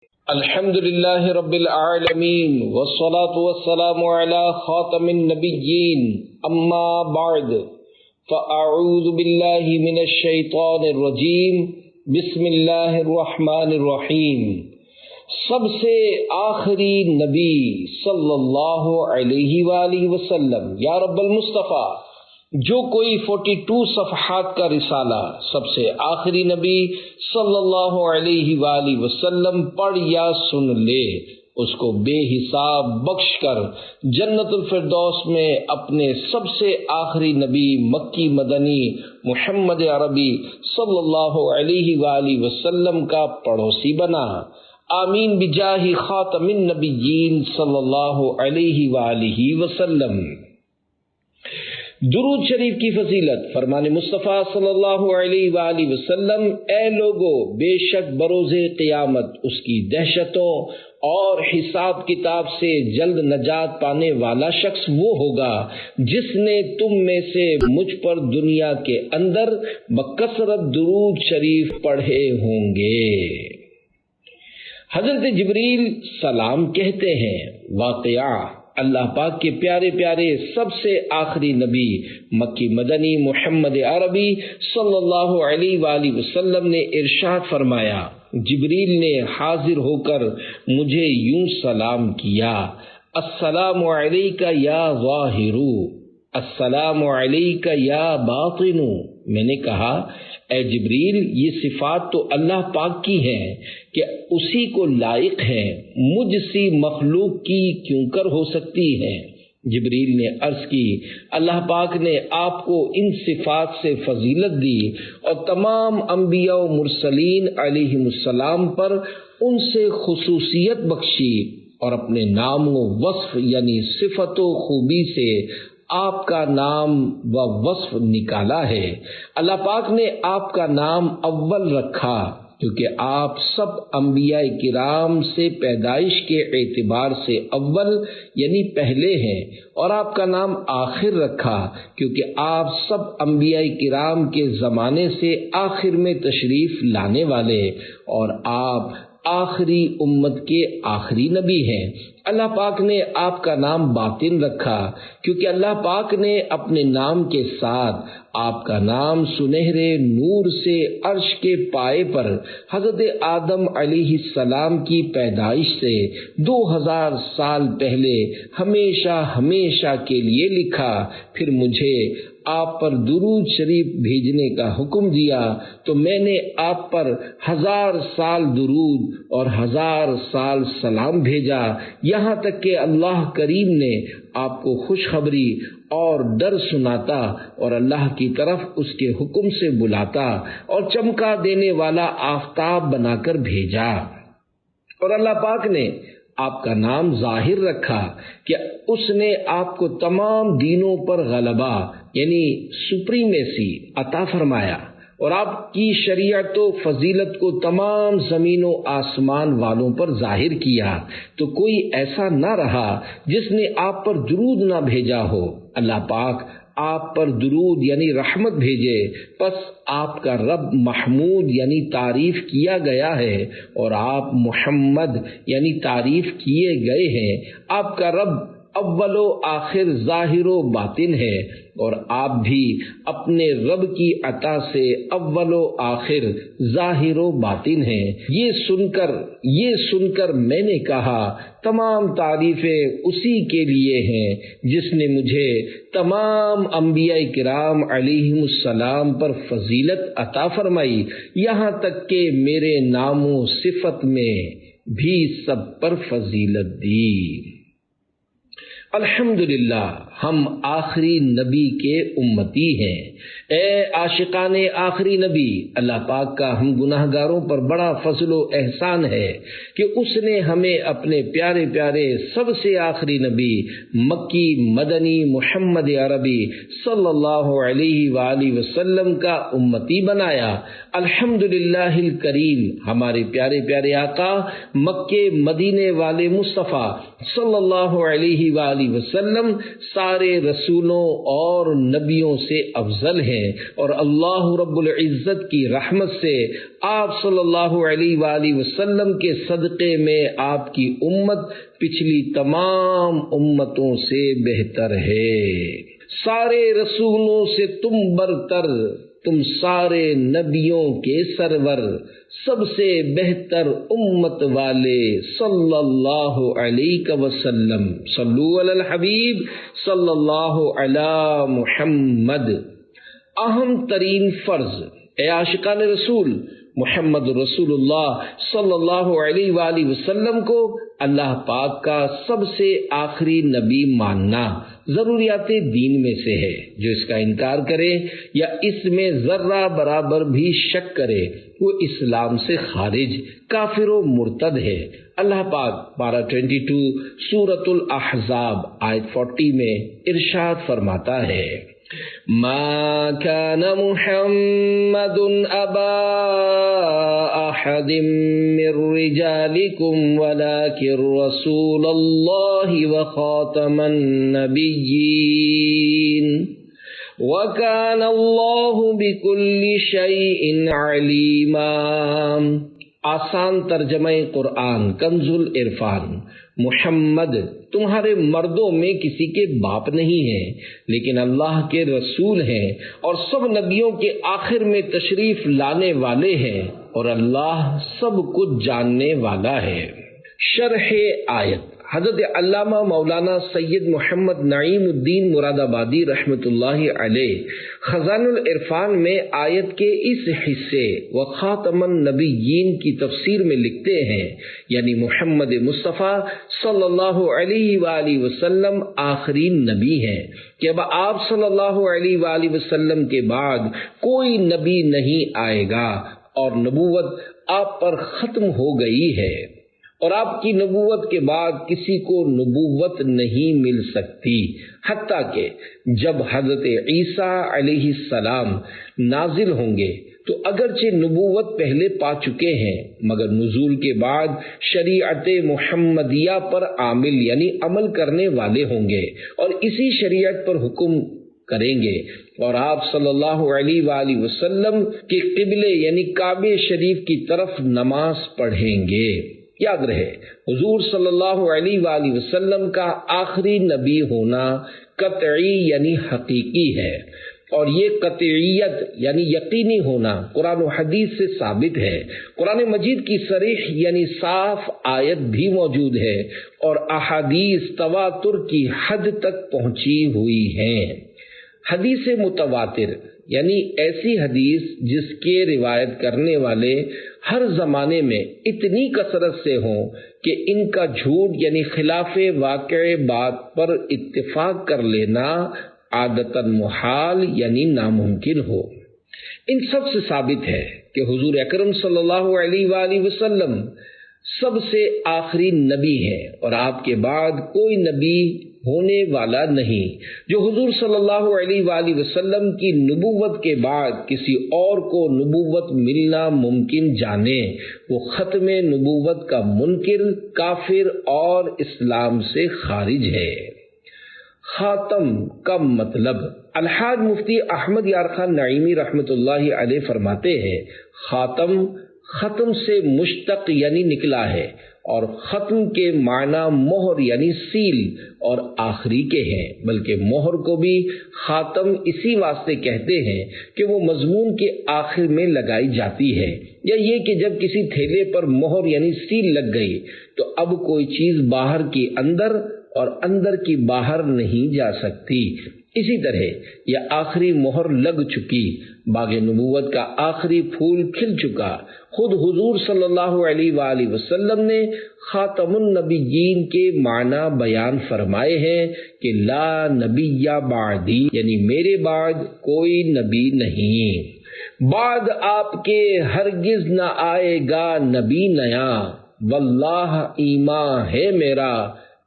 الحمد لله رب العالمين والصلاة والسلام على خاتم النبيين أما بعد فأعوذ بالله من الشيطان الرجيم بسم الله الرحمن الرحيم۔ سب سے آخری نبی صلی اللہ علیہ وآلہ وسلم یا رب المصطفیٰ، جو کوئی 42 صفحات کا رسالہ سب سے آخری نبی صلی اللہ علیہ وآلہ وسلم پڑھ یا سن لے، اس کو بے حساب بخش کر جنت الفردوس میں اپنے سب سے آخری نبی مکی مدنی محمد عربی صلی اللہ علیہ وآلہ وسلم کا پڑوسی بنا۔ آمین بجاہ خاتم النبیین صلی اللہ علیہ وآلہ وسلم۔ درود شریف کی فضیلت، فرمان مصطفیٰ صلی اللہ علیہ وآلہ وسلم: اے لوگو، بے شک بروز قیامت اس کی دہشتوں اور حساب کتاب سے جلد نجات پانے والا شخص وہ ہوگا جس نے تم میں سے مجھ پر دنیا کے اندر بکثرت درود شریف پڑھے ہوں گے۔ حضرت جبریل سلام کہتے ہیں، واقعہ اللہ پاک کے پیارے پیارے سب سے آخری نبی مکی مدنی محمد عربی صلی اللہ علیہ وآلہ وسلم نے ارشاد فرمایا، جبریل نے حاضر ہو کر مجھے یوں سلام کیا: السلام علیک یا ظاہر، السلام علیک یا باطن۔ میں نے کہا، اے جبریل، یہ صفات تو اللہ پاک کی ہیں کہ اسی کو لائق ہیں، مجھ سی مخلوق کی کیوں کر ہو سکتی ہیں؟ جبریل نے عرض کی، اللہ پاک نے آپ کو ان صفات سے فضیلت دی اور تمام انبیاء و مرسلین علیہم السلام پر ان سے خصوصیت بخشی اور اپنے نام و وصف یعنی صفت و خوبی سے آپ کا نام و وصف نکالا ہے۔ اللہ پاک نے آپ کا نام اول رکھا کیونکہ آپ سب انبیاء کرام سے پیدائش کے اعتبار سے اول یعنی پہلے ہیں، اور آپ کا نام آخر رکھا کیونکہ آپ سب انبیاء کرام کے زمانے سے آخر میں تشریف لانے والے اور آپ آخری امت کے آخری نبی ہیں۔ اللہ پاک نے آپ کا نام باطن رکھا کیونکہ اللہ پاک نے اپنے نام کے ساتھ آپ کا نام سنہرے نور سے عرش کے پائے پر حضرت آدم علیہ السلام کی پیدائش سے 2000 سال پہلے ہمیشہ ہمیشہ کے لیے لکھا۔ پھر مجھے آپ پر درود شریف بھیجنے کا حکم دیا تو میں نے آپ پر 1000 سال درود اور 1000 سال سلام بھیجا، یہاں تک کہ اللہ کریم نے آپ کو خوشخبری اور ڈر سناتا اور اللہ کی طرف اس کے حکم سے بلاتا اور چمکا دینے والا آفتاب بنا کر بھیجا۔ اور اللہ پاک نے آپ کا نام ظاہر رکھا کہ اس نے آپ کو تمام دینوں پر غلبہ یعنی سپریمیسی عطا فرمایا اور آپ کی شریعت و فضیلت کو تمام زمین و آسمان والوں پر ظاہر کیا، تو کوئی ایسا نہ رہا جس نے آپ پر درود نہ بھیجا ہو۔ اللہ پاک آپ پر درود یعنی رحمت بھیجے، پس آپ کا رب محمود یعنی تعریف کیا گیا ہے اور آپ محمد یعنی تعریف کیے گئے ہیں۔ آپ کا رب اول و آخر ظاہر و باطن ہے اور آپ بھی اپنے رب کی عطا سے اول و آخر ظاہر و باطن ہیں۔ یہ سن کر میں نے کہا، تمام تعریفیں اسی کے لیے ہیں جس نے مجھے تمام انبیاء کرام علیہم السلام پر فضیلت عطا فرمائی، یہاں تک کہ میرے نام و صفت میں بھی سب پر فضیلت دی۔ الحمدللہ ہم آخری نبی کے امتی ہیں۔ اے عاشقان آخری نبی، اللہ پاک کا ہم گناہ گاروں پر بڑا فضل و احسان ہے کہ اس نے ہمیں اپنے پیارے پیارے سب سے آخری نبی مکی مدنی محمد عربی صلی اللہ علیہ وآلہ وسلم کا امتی بنایا۔ الحمدللہ الکریم، ہمارے پیارے پیارے آقا مکے مدینے والے مصطفیٰ صلی اللہ علیہ وآلہ وآلہ وسلم سارے رسولوں اور نبیوں سے افضل ہیں، اور اللہ رب العزت کی رحمت سے آپ صلی اللہ علیہ وآلہ وسلم کے صدقے میں آپ کی امت پچھلی تمام امتوں سے بہتر ہے۔ سارے رسولوں سے تم برتر، تم سارے نبیوں کے سرور، سب سے بہتر امت والے صلی اللہ علیہ وسلم۔ صلو علی الحبیب صلی اللہ علی محمد۔ اہم ترین فرض، اے عاشقان رسول، محمد رسول اللہ صلی اللہ علیہ وآلہ وسلم کو اللہ پاک کا سب سے آخری نبی ماننا ضروریات دین میں سے ہے۔ جو اس کا انکار کرے یا اس میں ذرہ برابر بھی شک کرے وہ اسلام سے خارج، کافر و مرتد ہے۔ اللہ پاک پارہ 22 سورۃ الاحزاب آیت 40 میں ارشاد فرماتا ہے، ما كان محمد ابا احد من رجالكم ولكن رسول الله وخاتم النبيين وكان الله بكل شيء عليما۔ آسان ترجمہ قرآن کنز العرفان۔ محمد تمہارے مردوں میں کسی کے باپ نہیں ہیں، لیکن اللہ کے رسول ہیں اور سب نبیوں کے آخر میں تشریف لانے والے ہیں، اور اللہ سب کچھ جاننے والا ہے۔ شرح آیت، حضرت علامہ مولانا سید محمد نعیم الدین مراد آبادی رحمۃ اللہ علیہ خزان العرفان میں آیت کے اس حصے وخاتم النبیین کی تفسیر میں لکھتے ہیں، یعنی محمد مصطفیٰ صلی اللہ علیہ وآلہ وسلم آخری نبی ہیں، کہ اب آپ صلی اللہ علیہ وآلہ وسلم کے بعد کوئی نبی نہیں آئے گا، اور نبوت آپ پر ختم ہو گئی ہے، اور آپ کی نبوت کے بعد کسی کو نبوت نہیں مل سکتی، حتیٰ کہ جب حضرت عیسیٰ علیہ السلام نازل ہوں گے تو اگرچہ نبوت پہلے پا چکے ہیں، مگر نزول کے بعد شریعت محمدیہ پر عامل یعنی عمل کرنے والے ہوں گے، اور اسی شریعت پر حکم کریں گے، اور آپ صلی اللہ علیہ وآلہ وسلم کے قبلے یعنی کعبہ شریف کی طرف نماز پڑھیں گے۔ یاد رہے، حضور صلی اللہ علیہ وآلہ وسلم کا آخری نبی ہونا قطعی یعنی حقیقی ہے، اور یہ قطعیت یعنی یقینی ہونا قرآن و حدیث سے ثابت ہے۔ قرآن مجید کی صریح یعنی صاف آیت بھی موجود ہے، اور احادیث تواتر کی حد تک پہنچی ہوئی ہیں۔ حدیث متواتر یعنی ایسی حدیث جس کے روایت کرنے والے ہر زمانے میں اتنی کثرت سے ہوں کہ ان کا جھوٹ یعنی خلاف واقع بات پر اتفاق کر لینا عادتاً محال یعنی ناممکن ہو۔ ان سب سے ثابت ہے کہ حضور اکرم صلی اللہ علیہ وآلہ وسلم سب سے آخری نبی ہے، اور آپ کے بعد کوئی نبی ہونے والا نہیں۔ جو حضور صلی اللہ علیہ وآلہ وسلم کی نبوت کے بعد کسی اور کو نبوت ملنا ممکن جانے، وہ ختم نبوت کا منکر، کافر اور اسلام سے خارج ہے۔ خاتم کا مطلب، الحاج مفتی احمد یار خان نعیمی رحمۃ اللہ علیہ فرماتے ہیں، خاتم ختم سے مشتق یعنی نکلا ہے، اور ختم کے معنی مہر یعنی سیل اور آخری کے ہیں، بلکہ مہر کو بھی خاتم اسی واسطے کہتے ہیں کہ وہ مضمون کے آخر میں لگائی جاتی ہے، یا یہ کہ جب کسی تھیلے پر مہر یعنی سیل لگ گئی تو اب کوئی چیز باہر کی اندر اور اندر کی باہر نہیں جا سکتی۔ اسی طرح یہ آخری مہر لگ چکی، باغ نبوت کا آخری پھول کھل چکا۔ خود حضور صلی اللہ علیہ وآلہ وسلم نے خاتم النبیین کے معنی بیان فرمائے ہیں کہ لا نبی بعدی، یعنی میرے بعد کوئی نبی نہیں، بعد آپ کے ہرگز نہ آئے گا نبی نیا، واللہ ایمان ہے میرا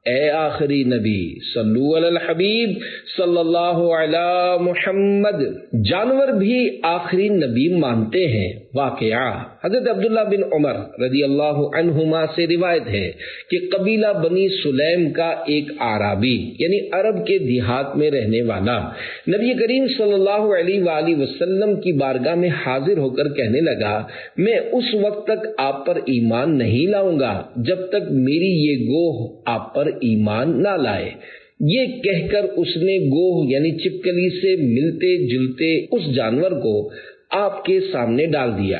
اے آخری نبی۔ صلو علی الحبیب صلی اللہ علی محمد۔ جانور بھی آخری نبی مانتے ہیں، واقعہ حضرت عبداللہ بن عمر رضی اللہ عنہما سے روایت ہے کہ قبیلہ بنی سلیم کا ایک اعرابی یعنی عرب کے دیہات میں رہنے والا نبی کریم صلی اللہ علیہ وآلہ وسلم کی بارگاہ میں حاضر ہو کر کہنے لگا، میں اس وقت تک آپ پر ایمان نہیں لاؤں گا جب تک میری یہ گوہ آپ پر ایمان نہ لائے۔ یہ کہہ کر اس نے گوہ یعنی چپکلی سے ملتے جلتے اس جانور کو آپ کے سامنے ڈال دیا۔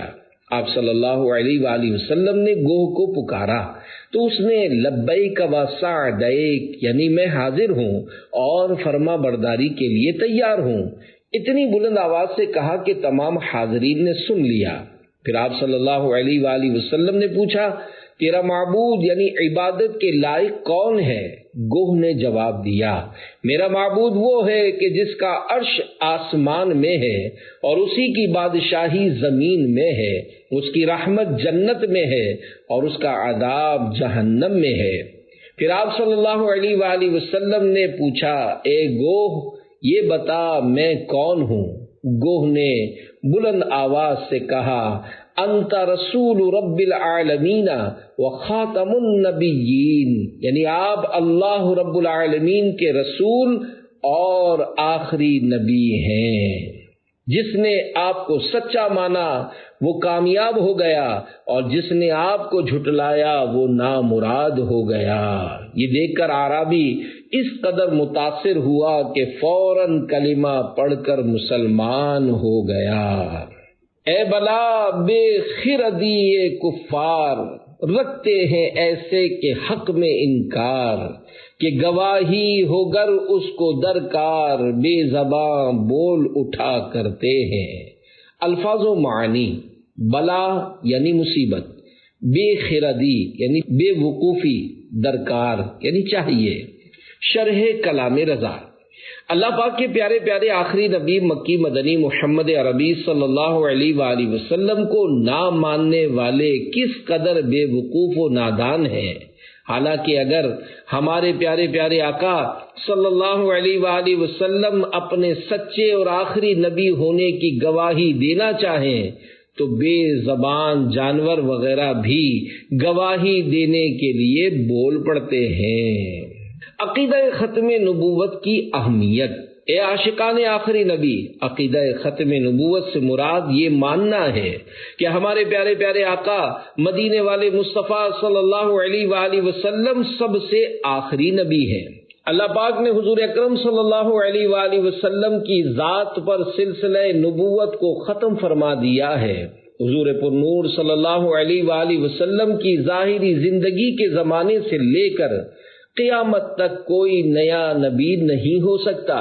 آپ صلی اللہ علیہ وآلہ وسلم نے گوہ کو پکارا تو اس نے لبیک و سعدیک یعنی میں حاضر ہوں اور فرما برداری کے لیے تیار ہوں، اتنی بلند آواز سے کہا کہ تمام حاضرین نے سن لیا۔ پھر آپ صلی اللہ علیہ وآلہ وسلم نے پوچھا، تیرا معبود یعنی عبادت کے لائق کون ہے؟ گوہ نے جواب دیا، میرا معبود وہ ہے کہ جس کا عرش آسمان میں ہے اور اسی کی بادشاہی زمین میں ہے، اس کی رحمت جنت میں ہے اور اس کا عذاب جہنم میں ہے۔ پھر آپ صلی اللہ علیہ وآلہ وسلم نے پوچھا، اے گوہ یہ بتا میں کون ہوں؟ گوہ نے بلند آواز سے کہا، انت رسول رب العالمین و خاتم النبیین، یعنی آپ اللہ رب العالمین کے رسول اور آخری نبی ہیں۔ جس نے آپ کو سچا مانا وہ کامیاب ہو گیا اور جس نے آپ کو جھٹلایا وہ نامراد ہو گیا۔ یہ دیکھ کر اعرابی اس قدر متاثر ہوا کہ فوراً کلمہ پڑھ کر مسلمان ہو گیا۔ اے بلا بے خردی کفار، رکھتے ہیں ایسے کہ حق میں انکار، کہ گواہی ہو گر اس کو درکار، بے زباں بول اٹھا کرتے ہیں۔ الفاظ و معنی، بلا یعنی مصیبت، بے خردی یعنی بے وقوفی، درکار یعنی چاہیے۔ شرح کلام رضا، اللہ پاک کے پیارے پیارے آخری نبی مکی مدنی محمد عربی صلی اللہ علیہ وآلہ وسلم کو نہ ماننے والے کس قدر بے وقوف و نادان ہیں۔ حالانکہ اگر ہمارے پیارے پیارے آقا صلی اللہ علیہ وآلہ وسلم اپنے سچے اور آخری نبی ہونے کی گواہی دینا چاہیں تو بے زبان جانور وغیرہ بھی گواہی دینے کے لیے بول پڑتے ہیں۔ عقیدہ ختم نبوت کی اہمیت، اے عاشقان آخری نبی، عقیدہ ختم نبوت سے مراد یہ ماننا ہے کہ ہمارے پیارے پیارے آقا مدینے والے مصطفیٰ صلی اللہ علیہ وآلہ وسلم سب سے آخری نبی ہیں۔ اللہ پاک نے حضور اکرم صلی اللہ علیہ وآلہ وسلم کی ذات پر سلسلہ نبوت کو ختم فرما دیا ہے۔ حضور پر نور صلی اللہ علیہ وآلہ وسلم کی ظاہری زندگی کے زمانے سے لے کر قیامت تک کوئی نیا نبی نہیں ہو سکتا۔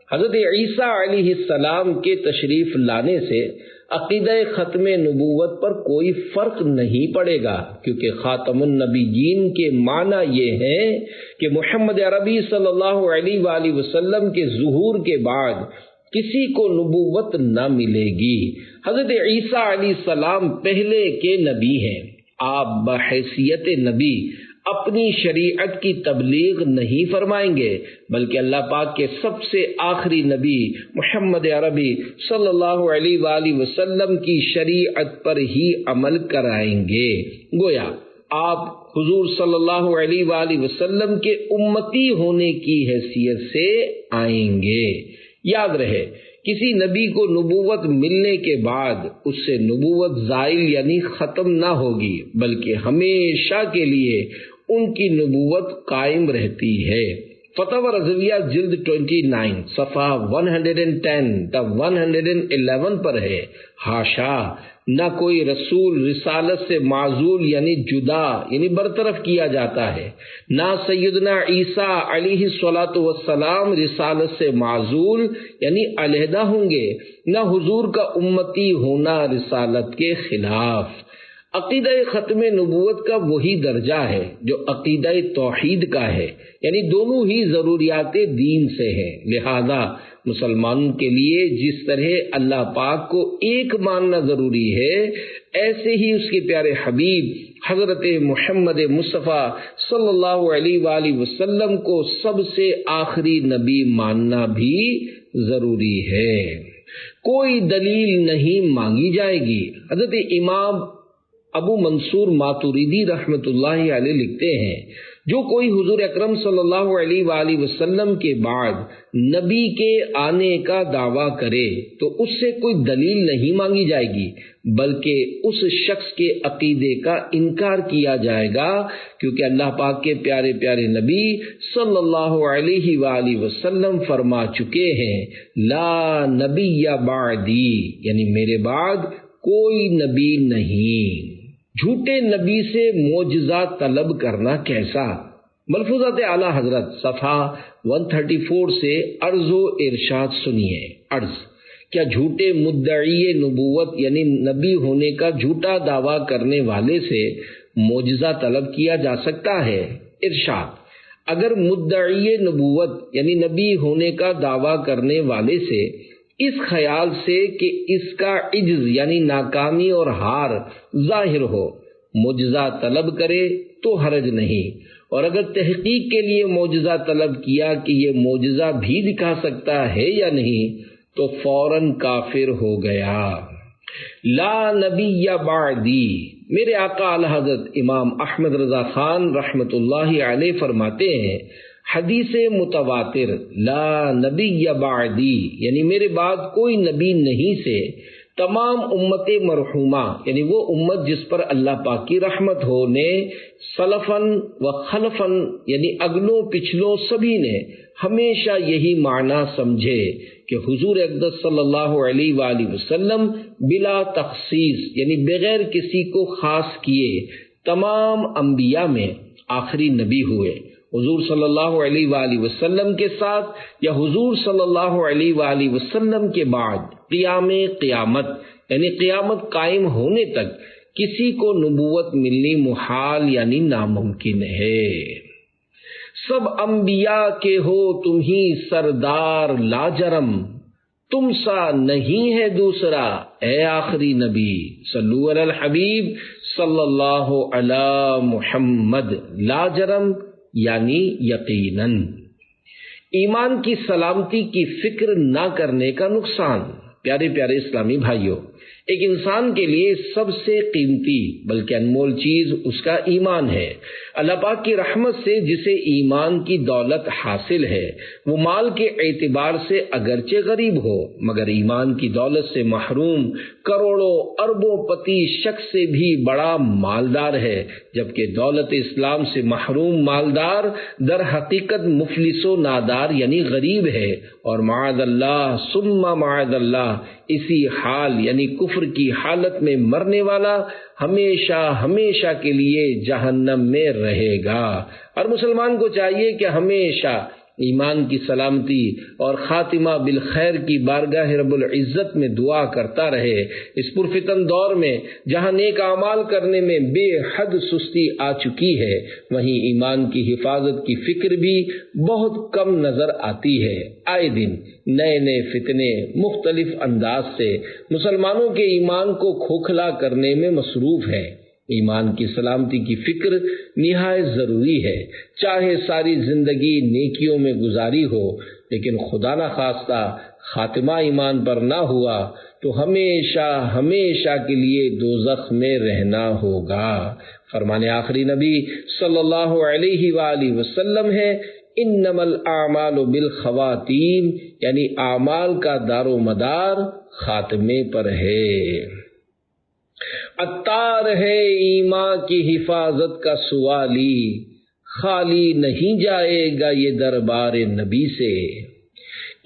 حضرت عیسیٰ علیہ السلام کے تشریف لانے سے عقیدہ ختم نبوت پر کوئی فرق نہیں پڑے گا، کیونکہ خاتم النبیین کے معنی یہ ہے کہ محمد عربی صلی اللہ علیہ وآلہ وسلم کے ظہور کے بعد کسی کو نبوت نہ ملے گی۔ حضرت عیسیٰ علیہ السلام پہلے کے نبی ہیں۔ آپ بحیثیت نبی اپنی شریعت کی تبلیغ نہیں فرمائیں گے، بلکہ اللہ پاک کے سب سے آخری نبی محمد عربی صلی اللہ علیہ وآلہ وسلم کی شریعت پر ہی عمل کرائیں گے۔ گویا آپ حضور صلی اللہ علیہ وآلہ وسلم کے امتی ہونے کی حیثیت سے آئیں گے۔ یاد رہے، کسی نبی کو نبوت ملنے کے بعد اس سے نبوت زائل یعنی ختم نہ ہوگی، بلکہ ہمیشہ کے لیے ان کی نبوت قائم رہتی ہے۔ فتح رضویہ جلد 29 صفحہ 110 تا 111 پر ہے، حاشا، نہ کوئی رسول رسالت سے معزول یعنی جدا یعنی برطرف کیا جاتا ہے، نہ سیدنا عیسیٰ علیہ الصلاۃ والسلام رسالت سے معزول یعنی علیحدہ ہوں گے، نہ حضور کا امتی ہونا رسالت کے خلاف۔ عقیدہ ختم نبوت کا وہی درجہ ہے جو عقیدہ توحید کا ہے، یعنی دونوں ہی ضروریات دین سے ہیں۔ لہذا مسلمانوں کے لیے جس طرح اللہ پاک کو ایک ماننا ضروری ہے، ایسے ہی اس کے پیارے حبیب حضرت محمد مصطفیٰ صلی اللہ علیہ وآلہ وسلم کو سب سے آخری نبی ماننا بھی ضروری ہے۔ کوئی دلیل نہیں مانگی جائے گی۔ حضرت امام ابو منصور ماتوریدی رحمۃ اللہ علیہ لکھتے ہیں جو کوئی حضور اکرم صلی اللہ علیہ وآلہ وسلم کے بعد نبی کے آنے کا دعویٰ کرے تو اس سے کوئی دلیل نہیں مانگی جائے گی، بلکہ اس شخص کے عقیدے کا انکار کیا جائے گا، کیونکہ اللہ پاک کے پیارے پیارے نبی صلی اللہ علیہ وآلہ وسلم فرما چکے ہیں لا نبی بعدی، یعنی میرے بعد کوئی نبی نہیں۔ جھوٹے نبی سے معجزہ طلب کرنا کیسا؟ ملفوظات اعلیٰ حضرت صفحہ 134 سے عرض و ارشاد سنیے۔ عرض: کیا جھوٹے مدعی نبوت یعنی نبی ہونے کا جھوٹا دعویٰ کرنے والے سے معجزہ طلب کیا جا سکتا ہے؟ ارشاد: اگر مدعی نبوت یعنی نبی ہونے کا دعویٰ کرنے والے سے اس خیال سے کہ اس کا عجز یعنی ناکامی اور ہار ظاہر ہو معجزہ طلب کرے تو حرج نہیں، اور اگر تحقیق کے لیے معجزہ طلب کیا کہ یہ معجزہ بھی دکھا سکتا ہے یا نہیں تو فوراً کافر ہو گیا۔ لا نبی بعدی، میرے آقا اعلی حضرت امام احمد رضا خان رحمۃ اللہ علیہ فرماتے ہیں حدیث متواتر لا نبی بعدی یعنی میرے بعد کوئی نبی نہیں سے تمام امت مرحومہ یعنی وہ امت جس پر اللہ پاک کی رحمت ہو نے سلفن و خلفن یعنی اگلوں پچھلوں سبھی نے ہمیشہ یہی معنی سمجھے کہ حضور اقدس صلی اللہ علیہ وآلہ وسلم بلا تخصیص یعنی بغیر کسی کو خاص کیے تمام انبیاء میں آخری نبی ہوئے۔ حضور صلی اللہ علیہ وآلہ وسلم کے ساتھ یا حضور صلی اللہ علیہ وآلہ وسلم کے بعد قیامت یعنی قیامت قائم ہونے تک کسی کو نبوت ملنی محال یعنی ناممکن ہے۔ سب انبیاء کے ہو تم ہی سردار لاجرم، تم سا نہیں ہے دوسرا اے آخری نبی، صلو علی الحبیب صلی اللہ علی محمد۔ لاجرم یعنی یقیناً۔ ایمان کی سلامتی کی فکر نہ کرنے کا نقصان۔ پیارے پیارے اسلامی بھائیوں، ایک انسان کے لیے سب سے قیمتی بلکہ انمول چیز اس کا ایمان ہے۔ اللہ پاک کی رحمت سے جسے ایمان کی دولت حاصل ہے وہ مال کے اعتبار سے اگرچہ غریب ہو مگر ایمان کی دولت سے محروم کروڑوں اربوں پتی شخص سے بھی بڑا مالدار ہے، جبکہ دولت اسلام سے محروم مالدار در حقیقت مفلس و نادار یعنی غریب ہے، اور معاذ اللہ ثم معاذ اللہ اسی حال یعنی کفر کی حالت میں مرنے والا ہمیشہ ہمیشہ کے لیے جہنم میں رہے گا۔ اور مسلمان کو چاہیے کہ ہمیشہ ایمان کی سلامتی اور خاتمہ بالخیر کی بارگاہ رب العزت میں دعا کرتا رہے۔ اس پرفتن دور میں جہاں نیک اعمال کرنے میں بے حد سستی آ چکی ہے وہیں ایمان کی حفاظت کی فکر بھی بہت کم نظر آتی ہے۔ آئے دن نئے نئے فتنے مختلف انداز سے مسلمانوں کے ایمان کو کھوکھلا کرنے میں مصروف ہیں۔ ایمان کی سلامتی کی فکر نہایت ضروری ہے، چاہے ساری زندگی نیکیوں میں گزاری ہو، لیکن خدا نہ خواستہ خاتمہ ایمان پر نہ ہوا تو ہمیشہ ہمیشہ کے لیے دوزخ میں رہنا ہوگا۔ فرمان آخری نبی صلی اللہ علیہ وآلہ وسلم ہے انما الاعمال بالخواتیم، یعنی اعمال کا دار و مدار خاتمے پر ہے۔ عطار ہے ایمان کی حفاظت کا سوالی، خالی نہیں جائے گا یہ دربار نبی سے۔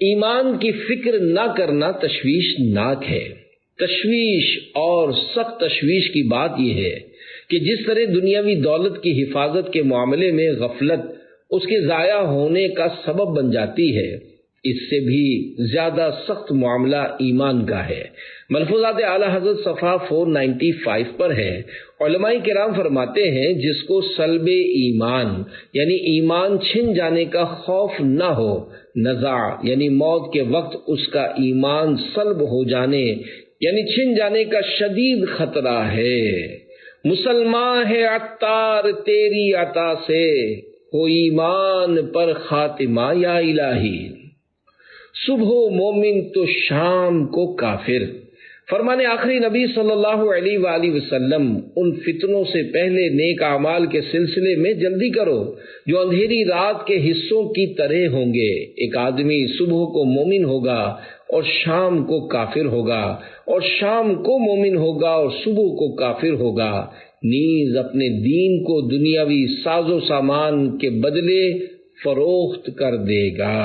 ایمان کی فکر نہ کرنا تشویش ناک ہے۔ تشویش اور سخت تشویش کی بات یہ ہے کہ جس طرح دنیاوی دولت کی حفاظت کے معاملے میں غفلت اس کے ضائع ہونے کا سبب بن جاتی ہے، اس سے بھی زیادہ سخت معاملہ ایمان کا ہے۔ ملفوظات اعلیٰ حضرت صفحہ 495 پر ہے۔ علماء کرام فرماتے ہیں جس کو سلب ایمان یعنی ایمان چھن جانے کا خوف نہ ہو، نزع یعنی موت کے وقت اس کا ایمان سلب ہو جانے یعنی چھن جانے کا شدید خطرہ ہے۔ مسلمان ہے عطار تیری عطا سے، ہو ایمان پر خاتمہ یا الہی۔ صبح مومن تو شام کو کافر۔ فرمان آخری نبی صلی اللہ علیہ وآلہ وسلم، ان فتنوں سے پہلے نیک اعمال کے سلسلے میں جلدی کرو جو اندھیری رات کے حصوں کی طرح ہوں گے۔ ایک آدمی صبح کو مومن ہوگا اور شام کو کافر ہوگا، اور شام کو مومن ہوگا اور صبح کو کافر ہوگا، نیز اپنے دین کو دنیاوی ساز و سامان کے بدلے فروخت کر دے گا۔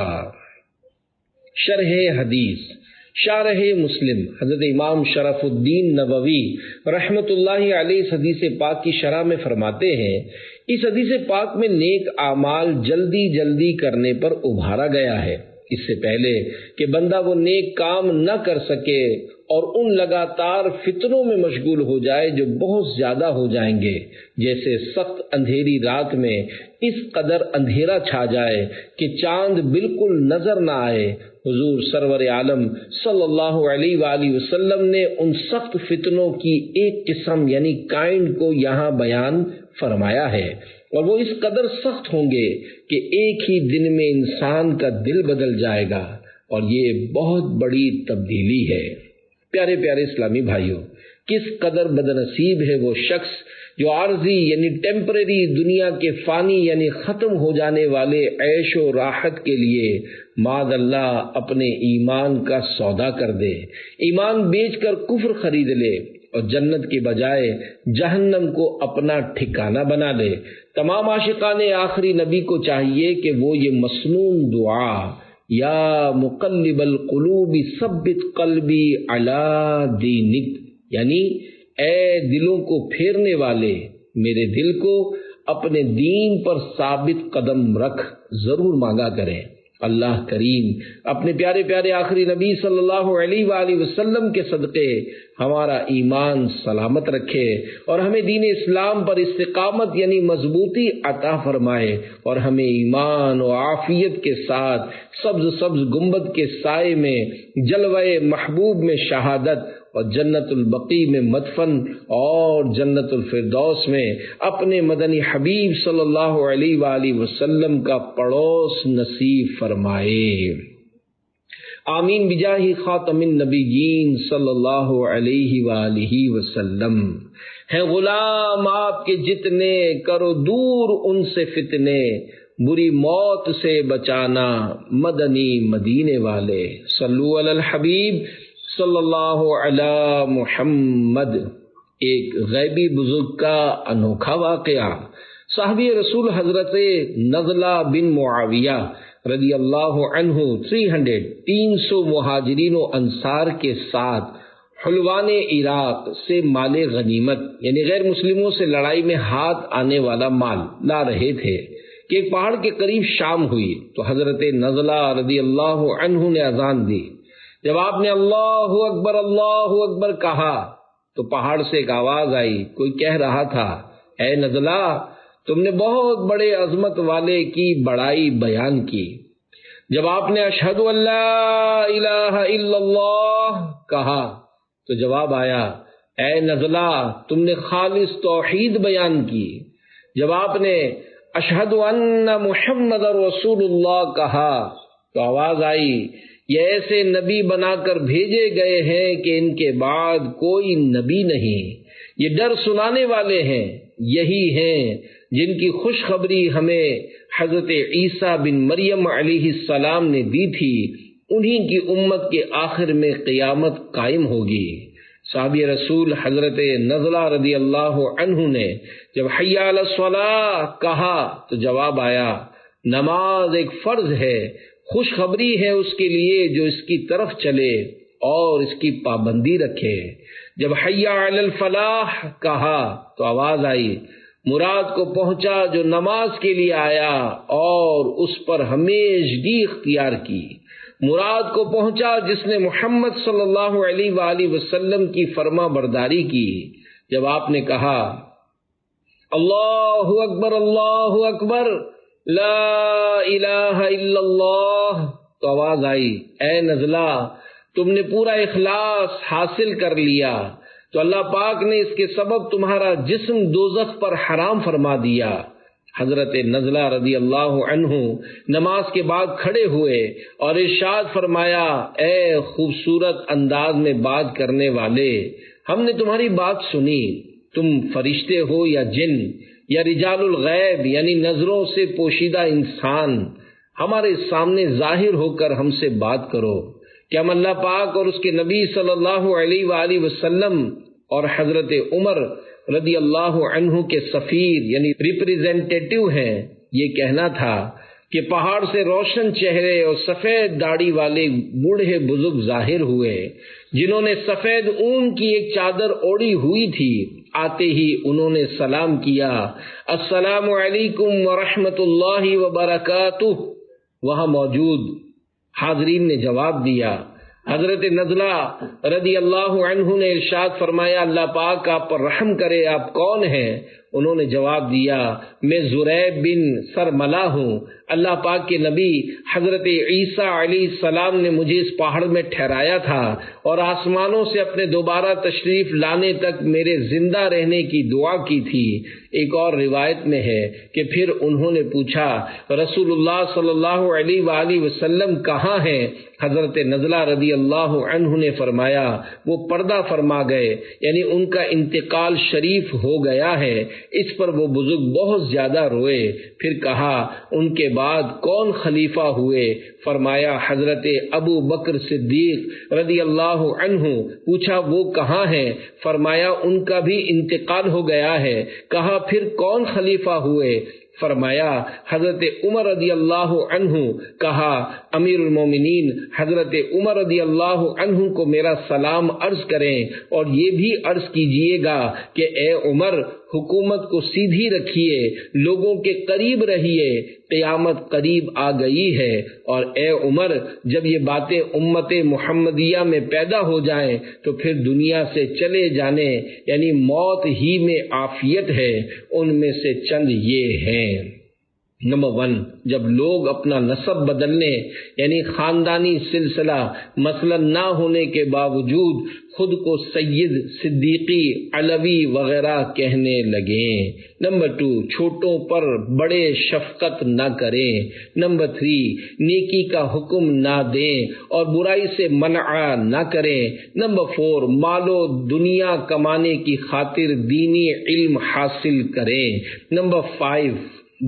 شرح حدیث، شارح مسلم حضرت امام شرف الدین نووی رحمۃ اللہ علیہ اس حدیث پاک کی شرح میں فرماتے ہیں، اس حدیث پاک میں نیک اعمال جلدی جلدی کرنے پر ابھارا گیا ہے، اس سے پہلے کہ بندہ وہ نیک کام نہ کر سکے اور ان لگاتار فتنوں میں مشغول ہو جائے جو بہت زیادہ ہو جائیں گے، جیسے سخت اندھیری رات میں اس قدر اندھیرا چھا جائے کہ چاند بالکل نظر نہ آئے۔ حضور سرور عالم صلی اللہ علیہ وآلہ وسلم نے ان سخت فتنوں کی ایک قسم یعنی کائنڈ کو یہاں بیان فرمایا ہے، اور وہ اس قدر سخت ہوں گے کہ ایک ہی دن میں انسان کا دل بدل جائے گا، اور یہ بہت بڑی تبدیلی ہے۔ پیارے پیارے اسلامی بھائیوں، کس قدر بدنصیب ہے وہ شخص جو عارضی یعنی ٹیمپریری دنیا کے فانی یعنی ختم ہو جانے والے عیش و راحت کے لیے معاذ اللہ اپنے ایمان کا سودا کر دے، ایمان بیچ کر کفر خرید لے اور جنت کے بجائے جہنم کو اپنا ٹھکانہ بنا لے۔ تمام عاشقان آخری نبی کو چاہیے کہ وہ یہ مسنون دعا، یا مقلب القلوب ثبت قلبی علی دینک، یعنی اے دلوں کو پھیرنے والے، میرے دل کو اپنے دین پر ثابت قدم رکھ، ضرور مانگا کریں۔ اللہ کریم اپنے پیارے پیارے آخری نبی صلی اللہ علیہ وآلہ وسلم کے صدقے ہمارا ایمان سلامت رکھے اور ہمیں دین اسلام پر استقامت یعنی مضبوطی عطا فرمائے، اور ہمیں ایمان و عافیت کے ساتھ سبز سبز گنبد کے سائے میں جلوہ محبوب میں شہادت اور جنت البقیع میں مدفن اور جنت الفردوس میں اپنے مدنی حبیب صلی اللہ علیہ وآلہ وسلم کا پڑوس نصیب فرمائے۔ آمین بجاہ خاتم النبیین صلی اللہ علیہ وآلہ وسلم۔ ہے غلام آپ کے جتنے، کرو دور ان سے فتنے، بری موت سے بچانا مدنی مدینے والے۔ صلو علی الحبیب صلی اللہ علی محمد۔ ایک غیبی بزرگ کا انوکھا واقعہ۔ صحابی رسول حضرت نضلہ بن معاویہ رضی اللہ عنہ 300 مہاجرین و انصار کے ساتھ حلوان عراق سے مال غنیمت یعنی غیر مسلموں سے لڑائی میں ہاتھ آنے والا مال لا رہے تھے کہ ایک پہاڑ کے قریب شام ہوئی تو حضرت نضلہ رضی اللہ عنہ نے اذان دی۔ جب آپ نے اللہ اکبر کہا تو پہاڑ سے ایک آواز آئی، کوئی کہہ رہا تھا، اے نضلہ تم نے بہت بڑے عظمت والے کی بڑائی بیان کی۔ جب آپ نے اشہد ان لا الہ الا اللہ کہا تو جواب آیا، اے نضلہ تم نے خالص توحید بیان کی۔ جب آپ نے اشہد ان محمد رسول اللہ کہا تو آواز آئی، یہ ایسے نبی بنا کر بھیجے گئے ہیں کہ ان کے بعد کوئی نبی نہیں، یہ ڈر سنانے والے ہیں، یہی ہیں جن کی خوشخبری ہمیں حضرت عیسیٰ بن مریم علیہ السلام نے دی تھی، انہی کی امت کے آخر میں قیامت قائم ہوگی۔ صحابی رسول حضرت نضلہ رضی اللہ عنہ نے جب حی علی الصلاۃ کہا تو جواب آیا، نماز ایک فرض ہے، خوشخبری ہے اس کے لیے جو اس کی طرف چلے اور اس کی پابندی رکھے۔ جب حی علی الفلاح کہا تو آواز آئی، مراد کو پہنچا جو نماز کے لیے آیا اور اس پر ہمیشگی اختیار کی، مراد کو پہنچا جس نے محمد صلی اللہ علیہ وآلہ وسلم کی فرما برداری کی۔ جب آپ نے کہا اللہ اکبر لا الہ الا اللہ تو آواز آئی، اے نضلہ تم نے پورا اخلاص حاصل کر لیا تو اللہ پاک نے اس کے سبب تمہارا جسم دوزخ پر حرام فرما دیا۔ حضرت نزلہ رضی اللہ عنہ نماز کے بعد کھڑے ہوئے اور ارشاد فرمایا، اے خوبصورت انداز میں بات کرنے والے، ہم نے تمہاری بات سنی، تم فرشتے ہو یا جن یا رجال الغیب یعنی نظروں سے پوشیدہ انسان، ہمارے سامنے ظاہر ہو کر ہم سے بات کرو کہ ہم اللہ پاک اور اس کے نبی صلی اللہ علیہ وآلہ وسلم اور حضرت عمر رضی اللہ عنہ کے سفیر یعنی ریپریزنٹیٹیو ہیں۔ یہ کہنا تھا کہ پہاڑ سے روشن چہرے اور سفید داڑھی والے بوڑھے بزرگ ظاہر ہوئے، جنہوں نے سفید اون کی ایک چادر اوڑھی ہوئی تھی۔ آتے ہی انہوں نے سلام کیا، السلام علیکم ورحمۃ اللہ وبرکاتہ۔ وہاں موجود حاضرین نے جواب دیا۔ حضرت نزلہ رضی اللہ عنہ نے ارشاد فرمایا، اللہ پاک آپ پر رحم کرے، آپ کون ہیں؟ انہوں نے جواب دیا، میں زریب بن سرملا ہوں، اللہ پاک کے نبی حضرت عیسیٰ علیہ السلام نے مجھے اس پہاڑ میں ٹھہرایا تھا اور آسمانوں سے اپنے دوبارہ تشریف لانے تک میرے زندہ رہنے کی دعا کی تھی۔ ایک اور روایت میں ہے کہ پھر انہوں نے پوچھا، رسول اللہ صلی اللہ علیہ وآلہ وسلم کہاں ہیں؟ حضرت نزلہ رضی اللہ عنہ نے فرمایا، وہ پردہ فرما گئے، یعنی ان کا انتقال شریف ہو گیا ہے۔ اس پر وہ بزرگ بہت زیادہ روئے۔ پھر کہا، ان کے بعد کون خلیفہ ہوئے؟ فرمایا حضرت ابو بکر صدیق رضی اللہ عنہ۔ پوچھا وہ کہاں ہیں؟ فرمایا ان کا بھی انتقال ہو گیا ہے۔ کہا پھر کون خلیفہ ہوئے؟ فرمایا حضرت عمر رضی اللہ عنہ۔ کہا امیر المومنین حضرت عمر رضی اللہ عنہ کو میرا سلام عرض کریں اور یہ بھی عرض کیجئے گا کہ اے عمر، حکومت کو سیدھی رکھیے، لوگوں کے قریب رہیے، قیامت قریب آ گئی ہے۔ اور اے عمر، جب یہ باتیں امت محمدیہ میں پیدا ہو جائیں تو پھر دنیا سے چلے جانے یعنی موت ہی میں عافیت ہے۔ ان میں سے چند یہ ہیں۔ نمبر 1، جب لوگ اپنا نسب بدلنے یعنی خاندانی سلسلہ مثلا نہ ہونے کے باوجود خود کو سید، صدیقی، علوی وغیرہ کہنے لگیں۔ نمبر 2، چھوٹوں پر بڑے شفقت نہ کریں۔ نمبر 3، نیکی کا حکم نہ دیں اور برائی سے منع نہ کریں۔ نمبر 4، مال و دنیا کمانے کی خاطر دینی علم حاصل کریں۔ نمبر 5،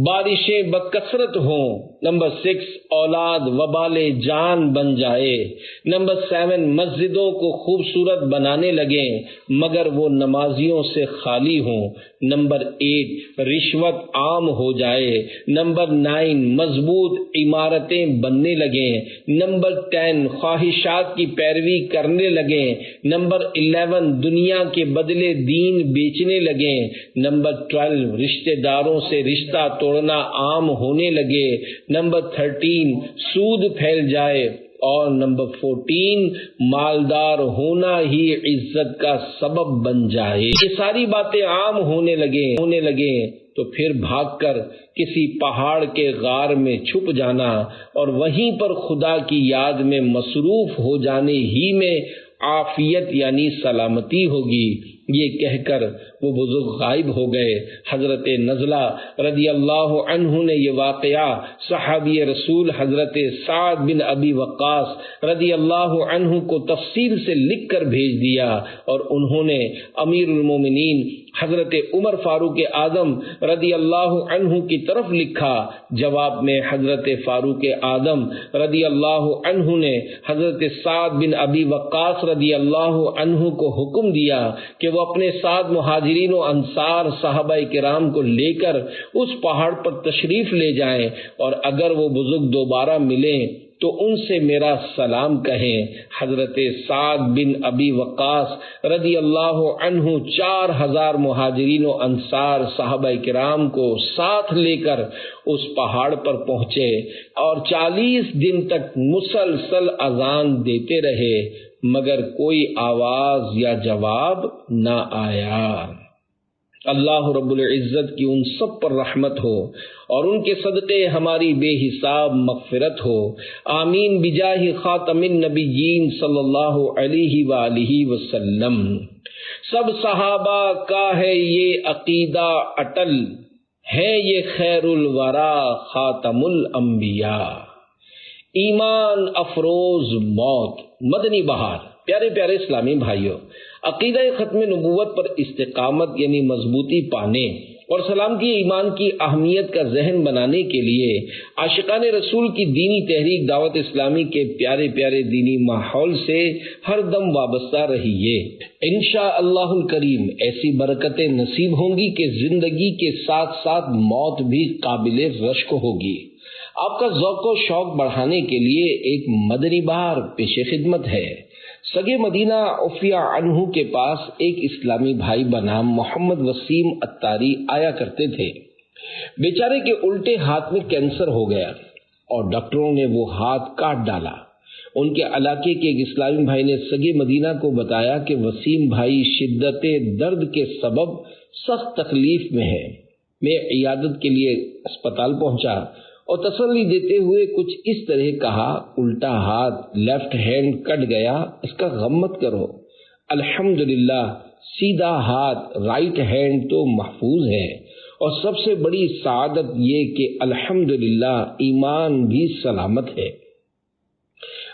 بارشیں بکثرت ہوں۔ نمبر 6، اولاد وبال جان بن جائے۔ نمبر 7، مسجدوں کو خوبصورت بنانے لگیں مگر وہ نمازیوں سے خالی ہوں۔ نمبر 8، رشوت عام ہو جائے۔ نمبر 9، مضبوط عمارتیں بننے لگیں۔ نمبر 10، خواہشات کی پیروی کرنے لگیں۔ نمبر 11، دنیا کے بدلے دین بیچنے لگیں۔ نمبر 12، رشتہ داروں سے رشتہ توڑنا عام ہونے لگے۔ نمبر 13، سود پھیل جائے۔ اور نمبر 14، مالدار ہونا ہی عزت کا سبب بن جائے۔ یہ ساری باتیں عام ہونے لگیں تو پھر بھاگ کر کسی پہاڑ کے غار میں چھپ جانا اور وہیں پر خدا کی یاد میں مصروف ہو جانے ہی میں عافیت یعنی سلامتی ہوگی۔ یہ کہہ کر وہ بزرگ غائب ہو گئے۔ حضرت نزلہ رضی اللہ عنہ نے یہ واقعہ صحابی رسول حضرت سعد بن ابی وقاص رضی اللہ عنہ کو تفصیل سے لکھ کر بھیج دیا اور انہوں نے امیر المومنین حضرت عمر فاروق اعظم رضی اللہ عنہ کی طرف لکھا۔ جواب میں حضرت فاروق اعظم رضی اللہ عنہ نے حضرت سعد بن ابی وقاص رضی اللہ عنہ کو حکم دیا کہ وہ اپنے ساتھ مہاجرین و انصار صحابہ کرام کو لے کر اس پہاڑ پر تشریف لے جائیں اور اگر وہ بزرگ دوبارہ ملیں تو ان سے میرا سلام کہیں۔ حضرت سعد بن ابی وقاص رضی اللہ عنہ 4000 مہاجرین و انصار صحابہ کرام کو ساتھ لے کر اس پہاڑ پر پہنچے اور 40 دن تک مسلسل اذان دیتے رہے مگر کوئی آواز یا جواب نہ آیا۔ اللہ رب العزت کی ان سب پر رحمت ہو اور ان کے صدقے ہماری بے حساب مغفرت ہو، آمین بجاہ خاتم النبیین صلی اللہ علیہ وآلہ وسلم۔ سب صحابہ کا ہے یہ عقیدہ اٹل، ہے یہ خیر الورا خاتم الانبیاء، ایمان افروز موت، مدنی بہار۔ پیارے پیارے اسلامی بھائیوں، عقیدہ ختم نبوت پر استقامت یعنی مضبوطی پانے اور سلام کی ایمان کی اہمیت کا ذہن بنانے کے لیے عاشقان رسول کی دینی تحریک دعوت اسلامی کے پیارے پیارے دینی ماحول سے ہر دم وابستہ رہیے۔ انشاءاللہ الکریم ایسی برکتیں نصیب ہوں گی کہ زندگی کے ساتھ ساتھ موت بھی قابل رشک ہوگی۔ آپ کا ذوق و شوق بڑھانے کے لیے ایک مدنی بہار پیش خدمت ہے۔ سگے مدینہ عفیہ عنہ کے پاس ایک اسلامی بھائی بنام محمد وسیم اتاری آیا کرتے تھے۔ بیچارے کے الٹے ہاتھ میں کینسر ہو گیا اور ڈاکٹروں نے وہ ہاتھ کاٹ ڈالا۔ ان کے علاقے کے ایک اسلامی بھائی نے سگے مدینہ کو بتایا کہ وسیم بھائی شدت درد کے سبب سخت تکلیف میں ہے۔ میں عیادت کے لیے اسپتال پہنچا اور تسلی دیتے ہوئے کچھ اس طرح کہا، الٹا ہاتھ لیفٹ ہینڈ کٹ گیا، اس کا غم مت کرو، الحمدللہ سیدھا ہاتھ رائٹ ہینڈ تو محفوظ ہے، اور سب سے بڑی سعادت یہ کہ الحمدللہ ایمان بھی سلامت ہے۔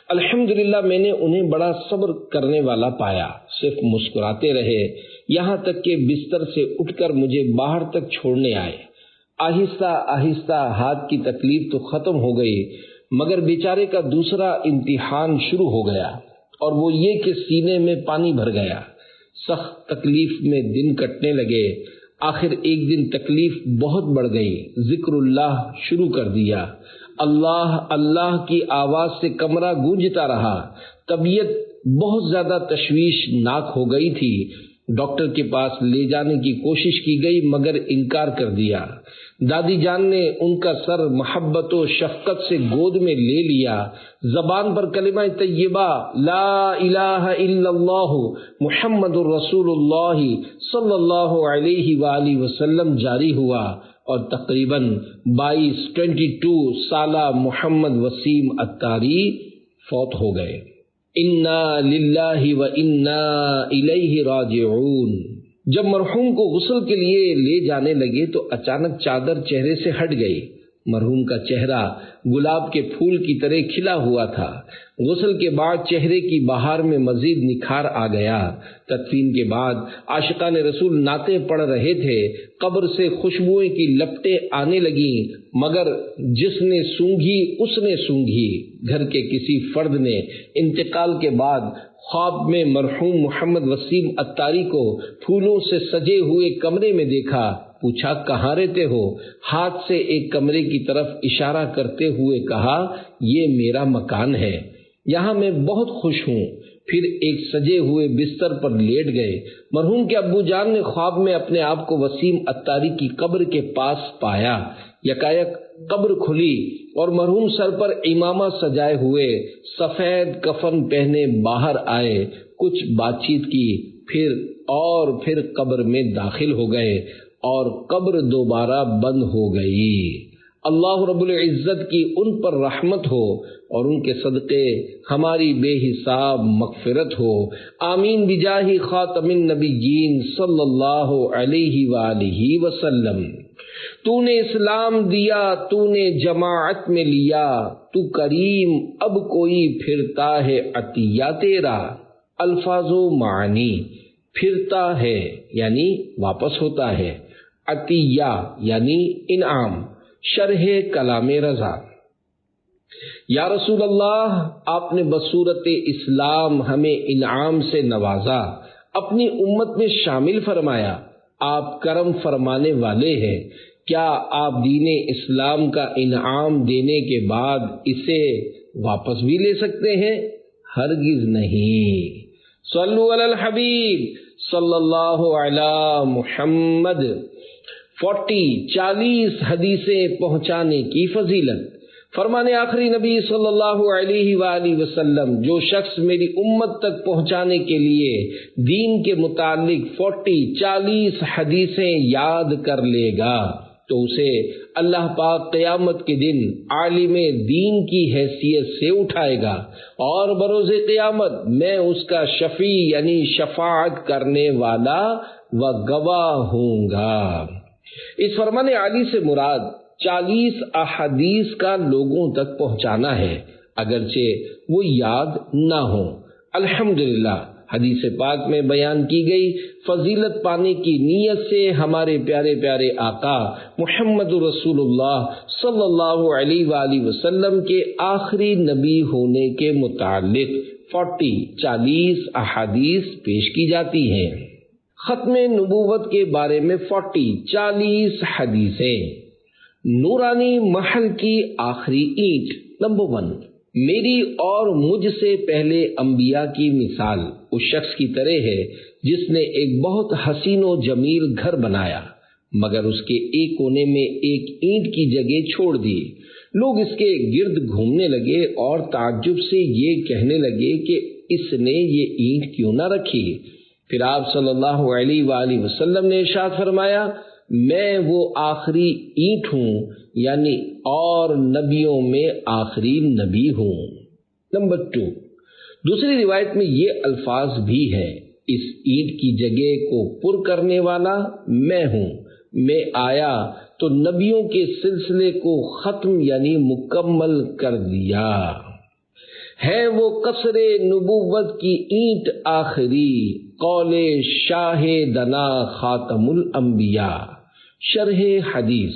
الحمدللہ میں نے انہیں بڑا صبر کرنے والا پایا، صرف مسکراتے رہے، یہاں تک کہ بستر سے اٹھ کر مجھے باہر تک چھوڑنے آئے۔ آہستہ آہستہ ہاتھ کی تکلیف تو ختم ہو گئی، مگر بیچارے کا دوسرا امتحان شروع ہو گیا، اور وہ یہ کہ سینے میں پانی بھر گیا۔ سخت تکلیف میں دن کٹنے لگے۔ آخر ایک دن تکلیف بہت بڑھ گئی، ذکر اللہ شروع کر دیا، اللہ اللہ کی آواز سے کمرہ گونجتا رہا۔ طبیعت بہت زیادہ تشویش ناک ہو گئی تھی۔ ڈاکٹر کے پاس لے جانے کی کوشش کی گئی مگر انکار کر دیا۔ دادی جان نے ان کا سر محبت و شفقت سے گود میں لے لیا، زبان پر کلمہ طیبہ لا الہ الا اللہ محمد الرسول اللہ صلی اللہ علیہ وآلہ وسلم جاری ہوا، اور تقریباً 22 سالہ محمد وسیم اتاری فوت ہو گئے۔ انا للہ و انا الیہ راجعون۔ جب مرحوم کو غسل کے لیے لے جانے لگے تو اچانک چادر چہرے سے ہٹ گئی۔ مرحوم کا چہرہ گلاب کے پھول کی طرح کھلا ہوا تھا۔ غسل کے بعد چہرے کی بہار میں مزید نکھار آ گیا۔ تدفین کے بعد عاشقان رسول نعتیں پڑھ رہے تھے، قبر سے خوشبوئیں کی لپٹیں آنے لگیں، مگر جس نے سونگھی اس نے سونگھی۔ گھر کے کسی فرد نے انتقال کے بعد خواب میں مرحوم محمد وسیم اتاری کو پھولوں سے سجے ہوئے کمرے میں دیکھا۔ پوچھا کہاں رہتے ہو؟ ہاتھ سے ایک کمرے کی طرف اشارہ کرتے ہوئے کہا یہ میرا مکان ہے، یہاں میں بہت خوش ہوں۔ پھر ایک سجے ہوئے بستر پر لیٹ گئے۔ مرحوم کے ابو جان نے خواب میں اپنے آپ کو وسیم اتاری کی قبر کے پاس پایا۔ یکایک قبر کھلی اور مرحوم سر پر امامہ سجائے ہوئے سفید کفن پہنے باہر آئے، کچھ بات چیت کی، پھر قبر میں داخل ہو گئے اور قبر دوبارہ بند ہو گئی۔ اللہ رب العزت کی ان پر رحمت ہو اور ان کے صدقے ہماری بے حساب مغفرت ہو، آمین بجاہ خاتم النبیین صلی اللہ علیہ وآلہ وسلم۔ تو نے اسلام دیا، تو نے جماعت میں لیا، تو کریم اب کوئی پھرتا ہے عطیہ تیرا۔ الفاظ و معنی: پھرتا ہے یعنی واپس ہوتا ہے، عطیہ یعنی انعام۔ شرح کلام رضا: یا رسول اللہ، آپ نے بصورت اسلام ہمیں انعام سے نوازا، اپنی امت میں شامل فرمایا، آپ کرم فرمانے والے ہیں۔ کیا آپ دین اسلام کا انعام دینے کے بعد اسے واپس بھی لے سکتے ہیں؟ ہرگز نہیں۔ صلو علی الحبیب صلی اللہ علی محمد۔ 40 حدیثیں پہنچانے کی فضیلت۔ فرمانے آخری نبی صلی اللہ علیہ وآلہ وسلم: جو شخص میری امت تک پہنچانے کے لیے دین کے متعلق 40 حدیثیں یاد کر لے گا تو اسے اللہ پاک قیامت کے دن عالم دین کی حیثیت سے اٹھائے گا، اور بروز قیامت میں اس کا شفیع یعنی شفاعت کرنے والا و گواہ ہوں گا۔ اس فرمان عالی سے مراد 40 احادیث کا لوگوں تک پہنچانا ہے، اگرچہ وہ یاد نہ ہو۔ الحمدللہ حدیث پاک میں بیان کی گئی فضیلت پانے کی نیت سے ہمارے پیارے پیارے آقا محمد رسول اللہ صلی اللہ علیہ وآلہ وسلم کے آخری نبی ہونے کے متعلق 40 احادیث پیش کی جاتی ہیں۔ ختم نبوت کے بارے میں 40 حدیثیں۔ نورانی محل کی آخری اینٹ۔ نمبر 1، میری اور مجھ سے پہلے انبیاء کی مثال اس شخص کی طرح ہے جس نے ایک بہت حسین و جمیل گھر بنایا، مگر اس کے ایک کونے میں ایک اینٹ کی جگہ چھوڑ دی۔ لوگ اس کے گرد گھومنے لگے اور تعجب سے یہ کہنے لگے کہ اس نے یہ اینٹ کیوں نہ رکھی۔ پھر آپ صلی اللہ علیہ وآلہ وسلم نے ارشاد فرمایا، میں وہ آخری اینٹ ہوں، یعنی اور نبیوں میں آخری نبی ہوں۔ نمبر 2، دوسری روایت میں یہ الفاظ بھی ہے، اس اینٹ کی جگہ کو پر کرنے والا میں ہوں، میں آیا تو نبیوں کے سلسلے کو ختم یعنی مکمل کر دیا۔ ہے وہ قصر نبوت کی اینٹ آخری، قول شاہ دنا خاتم الانبیاء۔ شرح حدیث،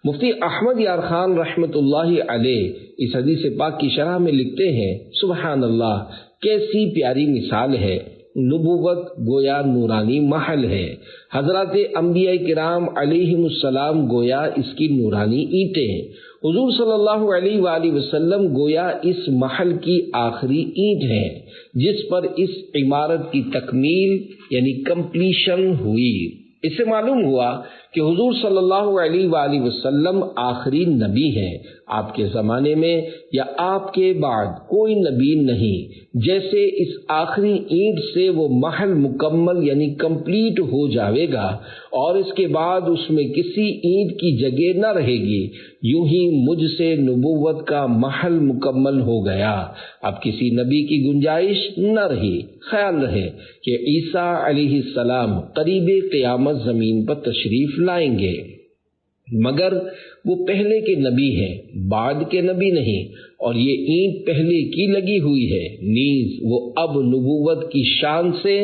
مفتی احمد یار خان رحمۃ اللہ علیہ اس حدیث پاک کی شرح میں لکھتے ہیں، سبحان اللہ، کیسی پیاری مثال ہے۔ نبوت گویا نورانی محل ہے، حضرات انبیاء کرام علیہم السلام گویا اس کی نورانی اینٹیں، حضور صلی اللہ علیہ وآلہ وسلم گویا اس محل کی آخری اینٹ ہیں جس پر اس عمارت کی تکمیل یعنی کمپلیشن ہوئی۔ اس سے معلوم ہوا کہ حضور صلی اللہ علیہ وآلہ وسلم آخری نبی ہیں، آپ کے زمانے میں یا آپ کے بعد کوئی نبی نہیں۔ جیسے اس آخری اینٹ سے وہ محل مکمل یعنی کمپلیٹ ہو جاوے گا اور اس کے بعد اس میں کسی اینٹ کی جگہ نہ رہے گی، یوں ہی مجھ سے نبوت کا محل مکمل ہو گیا، اب کسی نبی کی گنجائش نہ رہی۔ خیال رہے کہ عیسیٰ علیہ السلام قریب قیامت زمین پر تشریف لائیں گے، مگر وہ پہلے کے نبی ہیں، بعد کے نبی نہیں، اور یہ اینٹ پہلے کی لگی ہوئی ہے، نیز وہ اب نبوت کی شان سے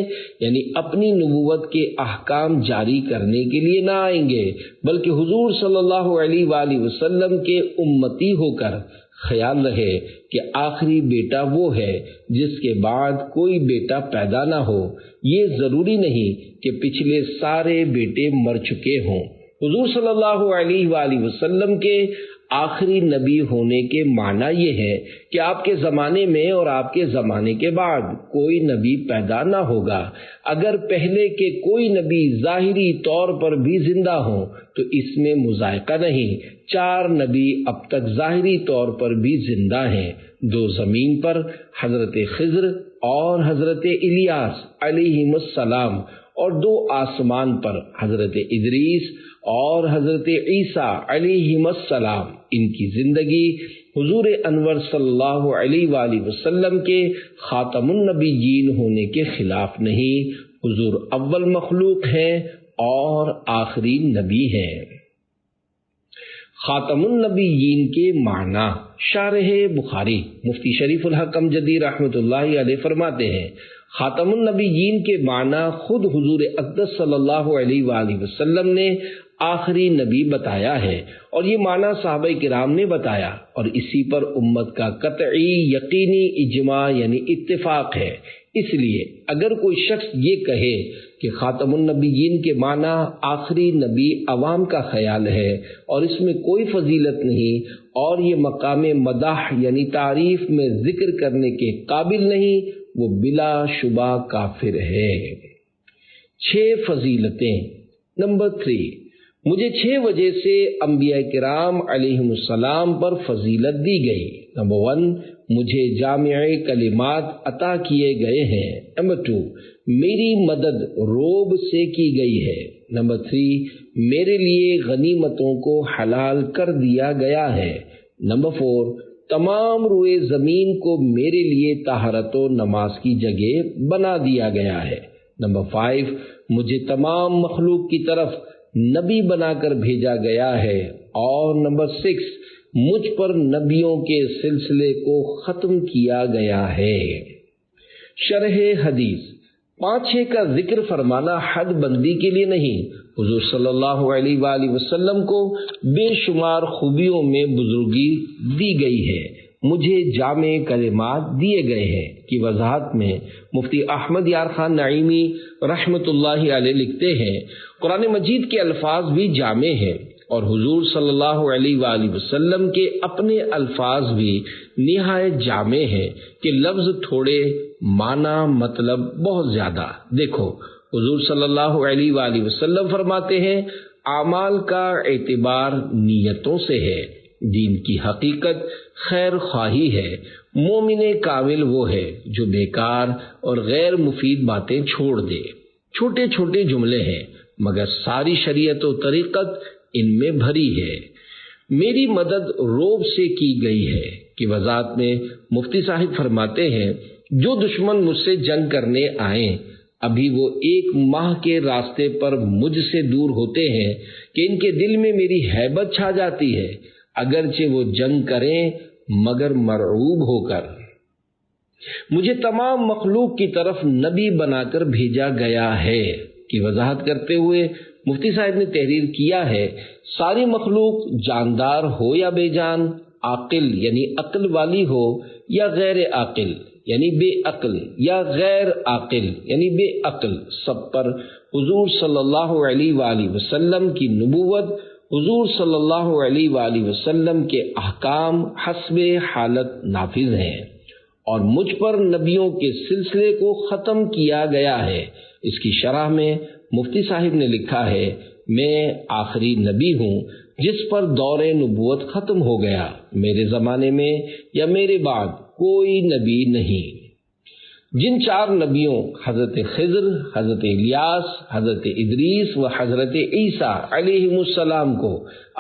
یعنی اپنی نبوت کے احکام جاری کرنے کے لیے نہ آئیں گے، بلکہ حضور صلی اللہ علیہ وآلہ وسلم کے امتی ہو کر۔ خیال رہے کہ آخری بیٹا وہ ہے جس کے بعد کوئی بیٹا پیدا نہ ہو، یہ ضروری نہیں کہ پچھلے سارے بیٹے مر چکے ہوں۔ حضور صلی اللہ علیہ وآلہ وسلم کے آخری نبی ہونے کے معنی یہ ہے کہ آپ کے زمانے میں اور آپ کے زمانے کے بعد کوئی نبی پیدا نہ ہوگا۔ اگر پہلے کے کوئی نبی ظاہری طور پر بھی زندہ ہوں تو اس میں مذائقہ نہیں، 4 نبی اب تک ظاہری طور پر بھی زندہ ہیں، 2 زمین پر، حضرت خضر اور حضرت الیاس علیہم السلام، اور 2 آسمان پر، حضرت ادریس اور حضرت عیسیٰ علیہم السلام۔ ان کی زندگی حضور انور صلی اللہ علیہ وآلہ وسلم کے خاتم النبیین ہونے کے خلاف نہیں، حضور اول مخلوق ہیں اور آخری نبی ہیں۔ خاتم النبیین کے معنی، شارح بخاری مفتی شریف الحق امجدی رحمۃ اللہ علیہ فرماتے ہیں، خاتم النبیین کے معنی خود حضور اقدس صلی اللہ علیہ وآلہ وسلم نے آخری نبی بتایا ہے، اور یہ معنی صحابہ کرام نے بتایا، اور اسی پر امت کا قطعی یقینی اجماع یعنی اتفاق ہے۔ اس لیے اگر کوئی شخص یہ کہے کہ خاتم النبیین کے معنی آخری نبی عوام کا خیال ہے اور اس میں کوئی فضیلت نہیں اور یہ مقام مدح یعنی تعریف میں ذکر کرنے کے قابل نہیں، وہ بلا شبہ کافر ہے۔ 6 فضیلتیں۔ نمبر 3، مجھے 6 وجہ سے انبیاء کرام علیہم السلام پر فضیلت دی گئی۔ نمبر 1، مجھے جامع کلمات عطا کیے گئے ہیں۔ نمبر 2، میری مدد روب سے کی گئی ہے۔ نمبر 3، میرے لیے غنیمتوں کو حلال کر دیا گیا ہے۔ نمبر 4، تمام روئے زمین کو میرے لیے طہارت و نماز کی جگہ بنا دیا گیا ہے۔ نمبر 5، مجھے تمام مخلوق کی طرف نبی بنا کر بھیجا گیا ہے، اور نمبر 6 مجھ پر نبیوں کے سلسلے کو ختم کیا گیا ہے۔ شرح حدیث 5-6 کا ذکر فرمانا حد بندی کے لیے نہیں، حضور صلی اللہ علیہ وآلہ وسلم کو بے شمار خوبیوں میں بزرگی دی گئی ہے، مجھے جامع کلمات دیے گئے ہیں کی وضاحت میں مفتی احمد یار خان نعیمی رحمۃ اللہ علیہ لکھتے ہیں، قرآن مجید کے الفاظ بھی جامع ہیں اور حضور صلی اللہ علیہ وآلہ وسلم کے اپنے الفاظ بھی نہایت جامع ہیں کہ لفظ تھوڑے معنی مطلب بہت زیادہ۔ دیکھو حضور صلی اللہ علیہ وآلہ وسلم فرماتے ہیں اعمال کا اعتبار نیتوں سے ہے، دین کی حقیقت خیر خواہی ہے، مومن کامل وہ ہے جو بیکار اور غیر مفید باتیں چھوڑ دے۔ چھوٹے چھوٹے جملے ہیں مگر ساری شریعت و طریقت ان میں بھری ہے۔ میری مدد روب سے کی گئی ہے کہ وضاحت میں مفتی صاحب فرماتے ہیں جو دشمن مجھ سے جنگ کرنے آئیں ابھی وہ 1 ماہ کے راستے پر مجھ سے دور ہوتے ہیں کہ ان کے دل میں میری ہیبت چھا جاتی ہے، اگرچہ وہ جنگ کریں مگر مرعوب ہو کر۔ مجھے تمام مخلوق کی طرف نبی بنا کر بھیجا گیا ہے کی وضاحت کرتے ہوئے مفتی صاحب نے تحریر کیا ہے ساری مخلوق جاندار ہو یا بے جان، عاقل یعنی عقل والی ہو یا غیر عاقل یعنی بے عقل یا غیر عاقل یعنی بے عقل، سب پر حضور صلی اللہ علیہ وآلہ وسلم کی نبوت، حضور صلی اللہ علیہ وآلہ وسلم کے احکام حسب حالت نافذ ہیں اور مجھ پر نبیوں کے سلسلے کو ختم کیا گیا ہے۔ اس کی شرح میں مفتی صاحب نے لکھا ہے میں آخری نبی ہوں جس پر دور نبوت ختم ہو گیا، میرے زمانے میں یا میرے بعد کوئی نبی نہیں۔ جن 4 نبیوں حضرت خضر، حضرت الیاس، حضرت ادریس و حضرت عیسیٰ علیہ السلام کو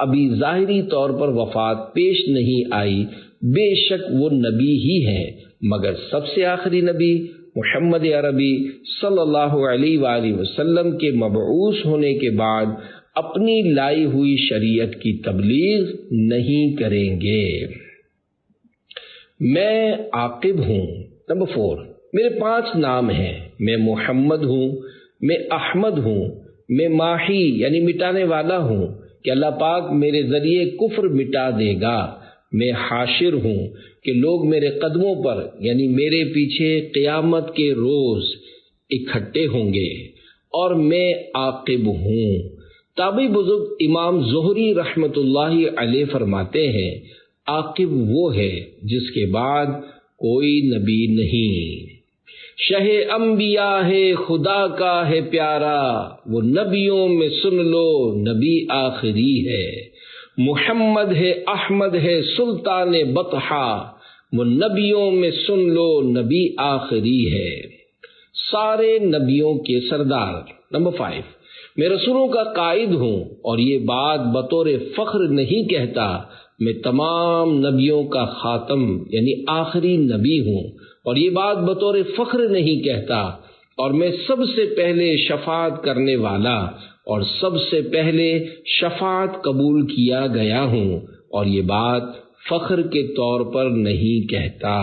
ابھی ظاہری طور پر وفات پیش نہیں آئی، بے شک وہ نبی ہی ہیں، مگر سب سے آخری نبی محمد عربی صلی اللہ علیہ وآلہ وسلم کے مبعوث ہونے کے بعد اپنی لائی ہوئی شریعت کی تبلیغ نہیں کریں گے۔ میں عاقب ہوں۔ نمبر 4 میرے 5 نام ہیں، میں محمد ہوں، میں احمد ہوں، میں ماحی یعنی مٹانے والا ہوں کہ اللہ پاک میرے ذریعے کفر مٹا دے گا، میں حاشر ہوں کہ لوگ میرے قدموں پر یعنی میرے پیچھے قیامت کے روز اکٹھے ہوں گے، اور میں عاقب ہوں۔ تابعی بزرگ امام زہری رحمۃ اللہ علیہ فرماتے ہیں عاقب وہ ہے جس کے بعد کوئی نبی نہیں۔ شہ انبیاء ہے خدا کا ہے پیارا، وہ نبیوں میں سن لو نبی آخری ہے، محمد ہے احمد ہے سلطان بطحا، وہ نبیوں میں سن لو نبی آخری ہے، سارے نبیوں کے سردار۔ نمبر 5 میں رسولوں کا قائد ہوں اور یہ بات بطور فخر نہیں کہتا، میں تمام نبیوں کا خاتم یعنی آخری نبی ہوں اور یہ بات بطور فخر نہیں کہتا، اور میں سب سے پہلے شفاعت کرنے والا اور سب سے پہلے شفاعت قبول کیا گیا ہوں اور یہ بات فخر کے طور پر نہیں کہتا۔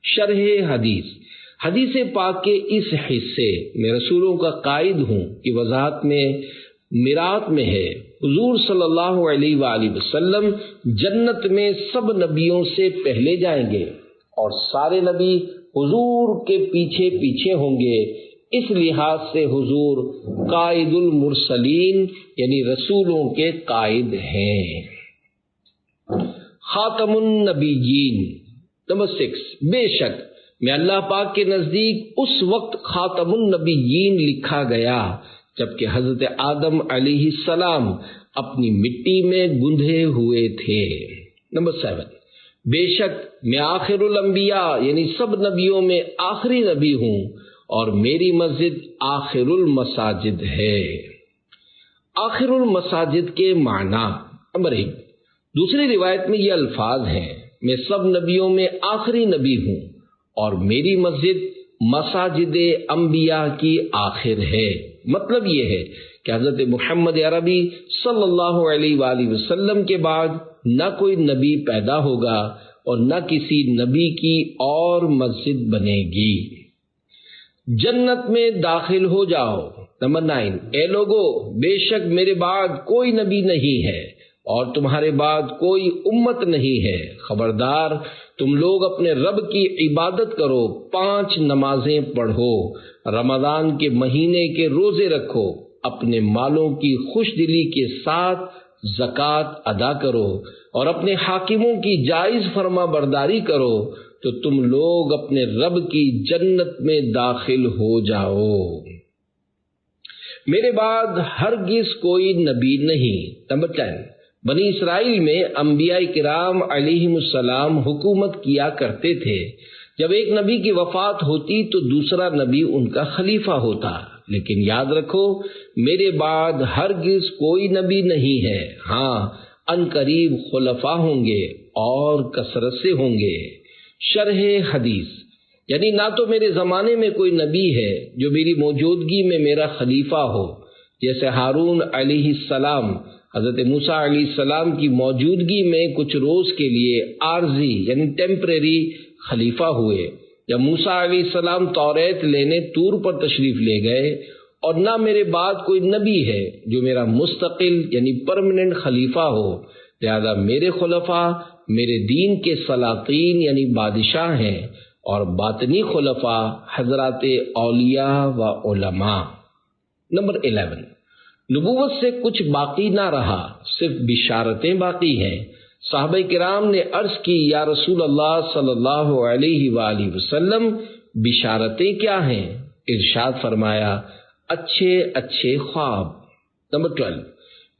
شرح حدیث حدیث پاک کے اس حصے میں رسولوں کا قائد ہوں کی وضاحت میں میرات میں ہے حضور صلی اللہ علیہ وآلہ وسلم جنت میں سب نبیوں سے پہلے جائیں گے اور سارے نبی حضور کے پیچھے پیچھے ہوں گے، اس لحاظ سے حضور قائد المرسلین یعنی رسولوں کے قائد ہیں۔ خاتم النبیین۔ نمبر 6 بے شک میں اللہ پاک کے نزدیک اس وقت خاتم النبیین لکھا گیا جبکہ حضرت آدم علیہ السلام اپنی مٹی میں گندھے ہوئے تھے۔ نمبر 7 بے شک میں آخر الانبیاء یعنی سب نبیوں میں آخری نبی ہوں اور میری مسجد آخر المساجد ہے۔ آخر المساجد کے معنی۔ نمبر 1 دوسری روایت میں یہ الفاظ ہیں میں سب نبیوں میں آخری نبی ہوں اور میری مسجد مساجد انبیاء کی آخر ہے۔ مطلب یہ ہے کہ حضرت محمد عربی صلی اللہ علیہ وآلہ وسلم کے بعد نہ کوئی نبی پیدا ہوگا اور نہ کسی نبی کی اور مسجد بنے گی۔ جنت میں داخل ہو جاؤ۔ نمبر 9، اے لوگو، بے شک میرے بعد کوئی نبی نہیں ہے اور تمہارے بعد کوئی امت نہیں ہے، خبردار تم لوگ اپنے رب کی عبادت کرو، 5 نمازیں پڑھو، رمضان کے مہینے کے روزے رکھو، اپنے مالوں کی خوش دلی کے ساتھ زکوٰۃ ادا کرو اور اپنے حاکموں کی جائز فرما برداری کرو تو تم لوگ اپنے رب کی جنت میں داخل ہو جاؤ۔ میرے بعد ہرگز کوئی نبی نہیں۔ نمبر 10، بنی اسرائیل میں انبیاء کرام علیہم السلام حکومت کیا کرتے تھے۔ جب ایک نبی کی وفات ہوتی تو دوسرا نبی ان کا خلیفہ ہوتا، لیکن یاد رکھو میرے بعد ہرگز کوئی نبی نہیں ہے، ہاں ان قریب خلفاء ہوں گے اور کثرت سے ہوں گے۔ شرح حدیث، یعنی نہ تو میرے زمانے میں کوئی نبی ہے جو میری موجودگی میں میرا خلیفہ ہو، جیسے ہارون علیہ السلام حضرت موسیٰ علیہ السلام کی موجودگی میں کچھ روز کے لیے عارضی یعنی ٹیمپریری خلیفہ ہوئے، یا موسیٰ علیہ السلام توریت لینے طور پر تشریف لے گئے، اور نہ میرے بعد کوئی نبی ہے جو میرا مستقل یعنی پرماننٹ خلیفہ ہو، لہذا میرے خلفاء میرے دین کے سلاطین یعنی بادشاہ ہیں، اور باطنی خلفاء حضرات اولیاء و علماء۔ نمبر 11، نبوت سے کچھ باقی نہ رہا، صرف بشارتیں باقی ہیں۔ صحابہ کرام نے عرض کی، یا رسول اللہ صلی اللہ علیہ وآلہ وسلم بشارتیں کیا ہیں؟ ارشاد فرمایا، اچھے اچھے خواب۔ نمبر 12،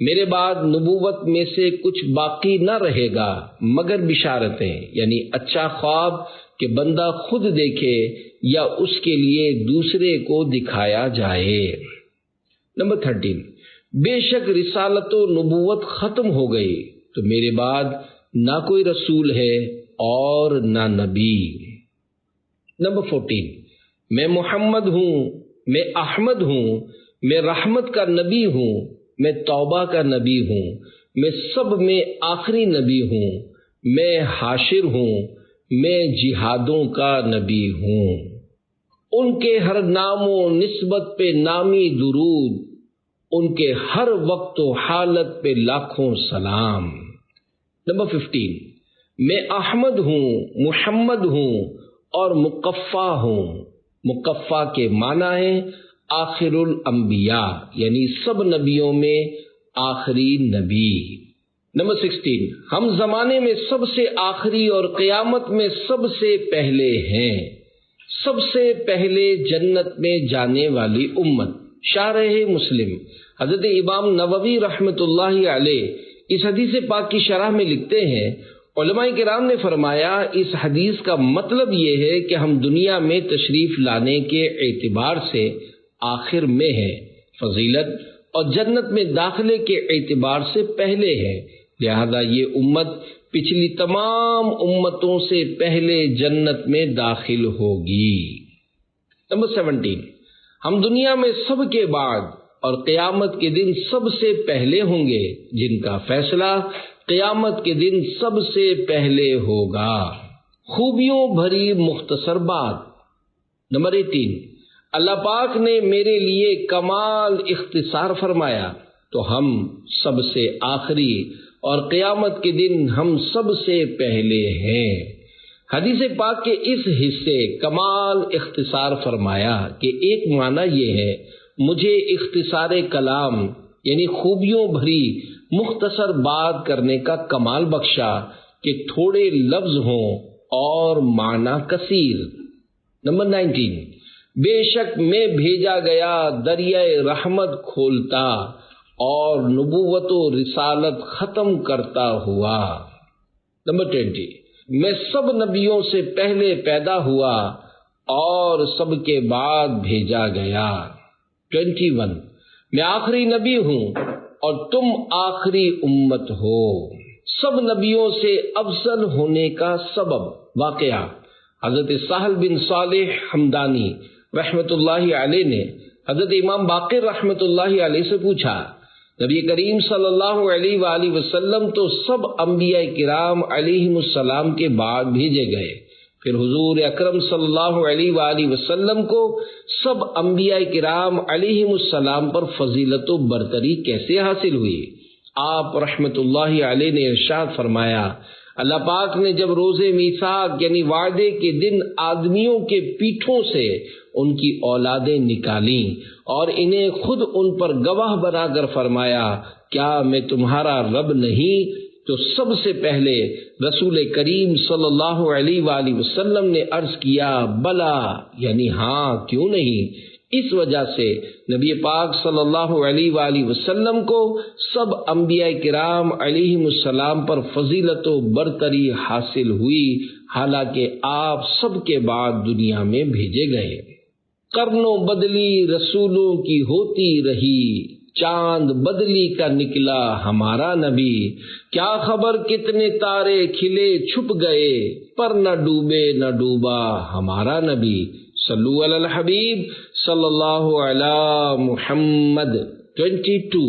میرے بعد نبوت میں سے کچھ باقی نہ رہے گا مگر بشارتیں، یعنی اچھا خواب کہ بندہ خود دیکھے یا اس کے لیے دوسرے کو دکھایا جائے۔ نمبر 13، بے شک رسالت و نبوت ختم ہو گئی تو میرے بعد نہ کوئی رسول ہے اور نہ نبی۔ نمبر 14، میں محمد ہوں، میں احمد ہوں، میں رحمت کا نبی ہوں، میں توبہ کا نبی ہوں، میں سب میں آخری نبی ہوں، میں حاشر ہوں، میں جہادوں کا نبی ہوں۔ ان کے ہر نام و نسبت پہ نامی درود، ان کے ہر وقت و حالت پہ لاکھوں سلام۔ نمبر 15، میں احمد ہوں، محمد ہوں اور مقفع ہوں۔ مقفع کے معنی ہے آخر الانبیاء، یعنی سب نبیوں میں آخری نبی۔ نمبر 16، ہم زمانے میں سب سے آخری اور قیامت میں سب سے پہلے ہیں، سب سے پہلے جنت میں جانے والی امت۔ شارح مسلم حضرت امام نووی رحمۃ اللہ علیہ اس حدیث پاک کی شرح میں لکھتے ہیں، علماء کرام نے فرمایا اس حدیث کا مطلب یہ ہے کہ ہم دنیا میں تشریف لانے کے اعتبار سے آخر میں ہیں، فضیلت اور جنت میں داخلے کے اعتبار سے پہلے ہے، لہذا یہ امت پچھلی تمام امتوں سے پہلے جنت میں داخل ہوگی۔ نمبر 17، ہم دنیا میں سب کے بعد اور قیامت کے دن سب سے پہلے ہوں گے، جن کا فیصلہ قیامت کے دن سب سے پہلے ہوگا۔ خوبیوں بھری مختصر بات۔ نمبر 18، اللہ پاک نے میرے لیے کمال اختصار فرمایا تو ہم سب سے آخری اور قیامت کے دن ہم سب سے پہلے ہیں۔ حدیث پاک کے اس حصے کمال اختصار فرمایا کہ ایک معنی یہ ہے، مجھے اختصار کلام یعنی خوبیوں بھری مختصر بات کرنے کا کمال بخشا کہ تھوڑے لفظ ہوں اور معنی کثیر۔ نمبر 19، بے شک میں بھیجا گیا دریائے رحمت کھولتا اور نبوت و رسالت ختم کرتا ہوا۔ نمبر 20، میں سب نبیوں سے پہلے پیدا ہوا اور سب کے بعد بھیجا گیا۔ 21، میں آخری نبی ہوں اور تم آخری امت ہو۔ سب نبیوں سے افضل ہونے کا سبب۔ واقعہ، حضرت سہل بن صالح حمدانی رحمت اللہ علیہ نے حضرت امام باقر رحمۃ اللہ علیہ سے پوچھا، نبی کریم صلی اللہ علیہ وآلہ وسلم تو سب انبیاء کرام علیہم السلام کے بعد بھیجے گئے، پھر حضور اکرم صلی اللہ علیہ وآلہ وسلم کو سب انبیاء کرام علیہم السلام پر فضیلت و برتری کیسے حاصل ہوئی؟ آپ رحمت اللہ علیہ نے ارشاد فرمایا، اللہ پاک نے جب روز میثاق یعنی وعدے کے دن آدمیوں کے پیٹھوں سے ان کی اولادیں نکالیں اور انہیں خود ان پر گواہ بنا کر فرمایا، کیا میں تمہارا رب نہیں؟ تو سب سے پہلے رسول کریم صلی اللہ علیہ وآلہ وسلم نے عرض کیا، بلا، یعنی ہاں، کیوں نہیں؟ اس وجہ سے نبی پاک صلی اللہ علیہ وآلہ وسلم کو سب انبیاء کرام علیہم السلام پر فضیلت و برتری حاصل ہوئی، حالانکہ آپ سب کے بعد دنیا میں بھیجے گئے۔ قرنوں بدلی رسولوں کی ہوتی رہی، چاند بدلی کا نکلا ہمارا نبی، کیا خبر کتنے تارے کھلے چھپ گئے، پر نہ ڈوبے نہ ڈوبا ہمارا نبی۔ صلو علی الحبیب صلی اللہ علی محمد۔ 22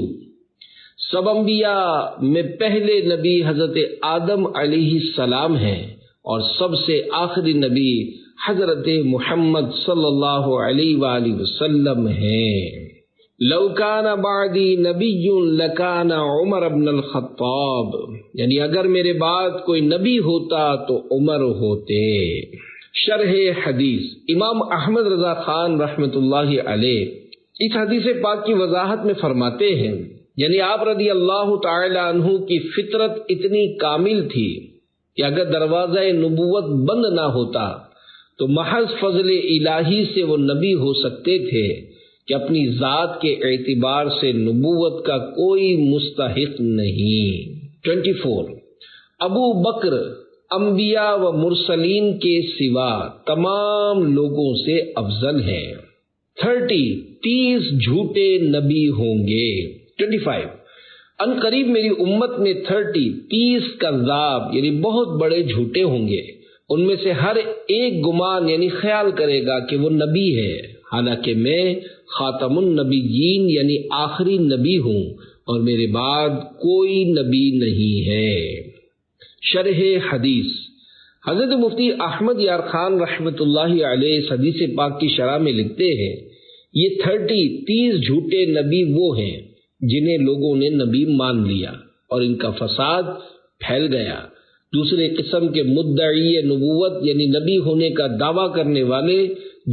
سب انبیاء میں پہلے نبی حضرت آدم علیہ السلام ہیں اور سب سے آخری نبی حضرت محمد صلی اللہ علیہ وآلہ وسلم ہیں۔ لو کان بعدی نبی لکان عمر بن الخطاب، یعنی اگر میرے بعد کوئی نبی ہوتا تو عمر ہوتے۔ شرح حدیث، امام احمد رضا خان رحمۃ اللہ علیہ اس حدیث پاک کی وضاحت میں فرماتے ہیں، یعنی آپ رضی اللہ تعالی عنہ کی فطرت اتنی کامل تھی کہ اگر دروازہ نبوت بند نہ ہوتا تو محض فضل الہی سے وہ نبی ہو سکتے تھے کہ اپنی ذات کے اعتبار سے نبوت کا کوئی مستحق نہیں۔ 24 ابو بکر انبیاء و مرسلین کے سوا تمام لوگوں سے افضل ہے۔ 30 جھوٹے نبی ہوں گے۔ 25 ان قریب میری امت میں 30 کذاب یعنی بہت بڑے جھوٹے ہوں گے، ان میں سے ہر ایک گمان یعنی خیال کرے گا کہ وہ نبی ہے، حالانکہ میں خاتم النبیین یعنی آخری نبی ہوں اور میرے بعد کوئی نبی نہیں ہے۔ شرح حدیث، حضرت مفتی احمد یار خان رحمۃ اللہ علیہ اس حدیث پاک کی شرح میں لکھتے ہیں، یہ 30 جھوٹے نبی وہ ہیں جنہیں لوگوں نے نبی مان لیا اور ان کا فساد پھیل گیا۔ دوسرے قسم کے مدعی نبوت یعنی نبی ہونے کا دعویٰ کرنے والے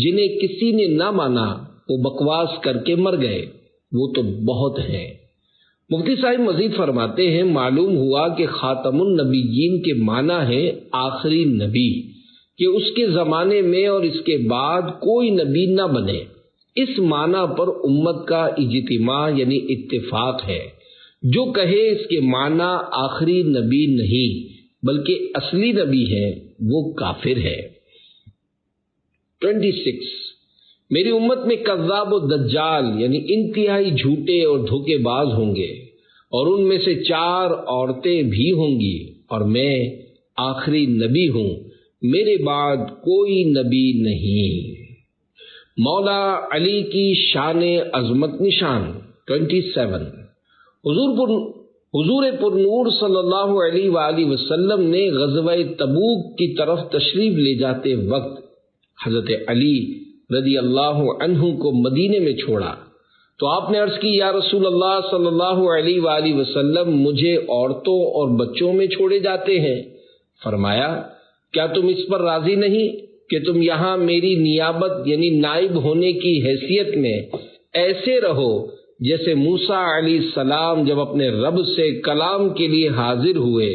جنہیں کسی نے نہ مانا وہ بکواس کر کے مر گئے، وہ تو بہت ہیں۔ مفتی صاحب مزید فرماتے ہیں، معلوم ہوا کہ خاتم النبیین کے معنی ہے آخری نبی، کہ اس کے زمانے میں اور اس کے بعد کوئی نبی نہ بنے۔ اس معنی پر امت کا اجتماع یعنی اتفاق ہے۔ جو کہے اس کے معنی آخری نبی نہیں بلکہ اصلی نبی ہے وہ کافر ہے۔ 26 میری امت میں کذاب و دجال یعنی انتہائی جھوٹے اور دھوکے باز ہوں گے، اور ان میں سے 4 عورتیں بھی ہوں گی، اور میں آخری نبی ہوں، میرے بعد کوئی نبی نہیں۔ مولا علی کی شان عظمت نشان۔ 27 حضور پر نور صلی اللہ علیہ وآلہ وسلم نے غزوہ تبوک کی طرف تشریف لے جاتے وقت حضرت علی رضی اللہ عنہ کو مدینے میں چھوڑا تو آپ نے عرض کی، یا رسول اللہ صلی اللہ علیہ وآلہ وسلم، مجھے عورتوں اور بچوں میں چھوڑے جاتے ہیں۔ فرمایا، کیا تم اس پر راضی نہیں کہ تم یہاں میری نیابت یعنی نائب ہونے کی حیثیت میں ایسے رہو جیسے موسیٰ علیہ السلام جب اپنے رب سے کلام کے لیے حاضر ہوئے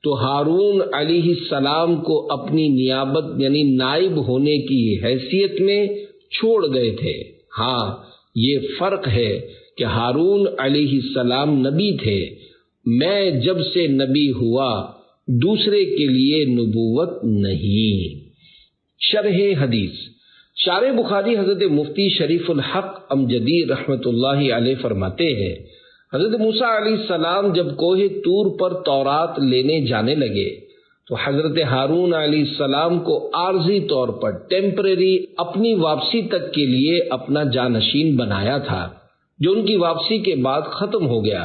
تو ہارون علیہ السلام کو اپنی نیابت یعنی نائب ہونے کی حیثیت میں چھوڑ گئے تھے۔ ہاں، یہ فرق ہے کہ ہارون علیہ السلام نبی تھے، میں جب سے نبی ہوا دوسرے کے لیے نبوت نہیں۔ شرح حدیث، شارح بخاری حضرت مفتی شریف الحق امجدی رحمۃ اللہ علیہ فرماتے ہیں، حضرت موسیٰ علیہ السلام جب کوہ طور پر تورات لینے جانے لگے تو حضرت ہارون علیہ السلام کو عارضی طور پر ٹیمپریری اپنی واپسی تک کے لیے اپنا جانشین بنایا تھا، جو ان کی واپسی کے بعد ختم ہو گیا۔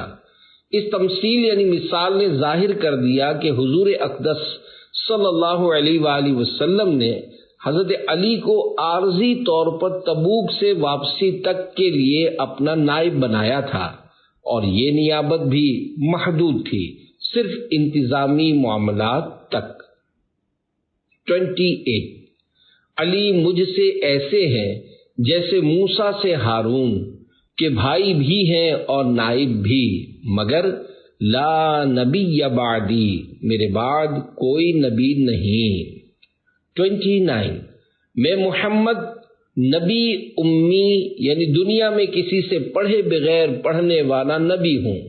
اس تمثیل یعنی مثال نے ظاہر کر دیا کہ حضور اقدس صلی اللہ علیہ وآلہ وسلم نے حضرت علی کو عارضی طور پر تبوک سے واپسی تک کے لیے اپنا نائب بنایا تھا، اور یہ نیابت بھی محدود تھی، صرف انتظامی معاملات تک۔ 28 علی مجھ سے ایسے ہیں جیسے موسیٰ سے ہارون، کہ بھائی بھی ہیں اور نائب بھی، مگر لا نبی بعدی، میرے بعد کوئی نبی نہیں۔ 29 میں محمد نبی امی یعنی دنیا میں کسی سے پڑھے بغیر پڑھنے والا نبی ہوں،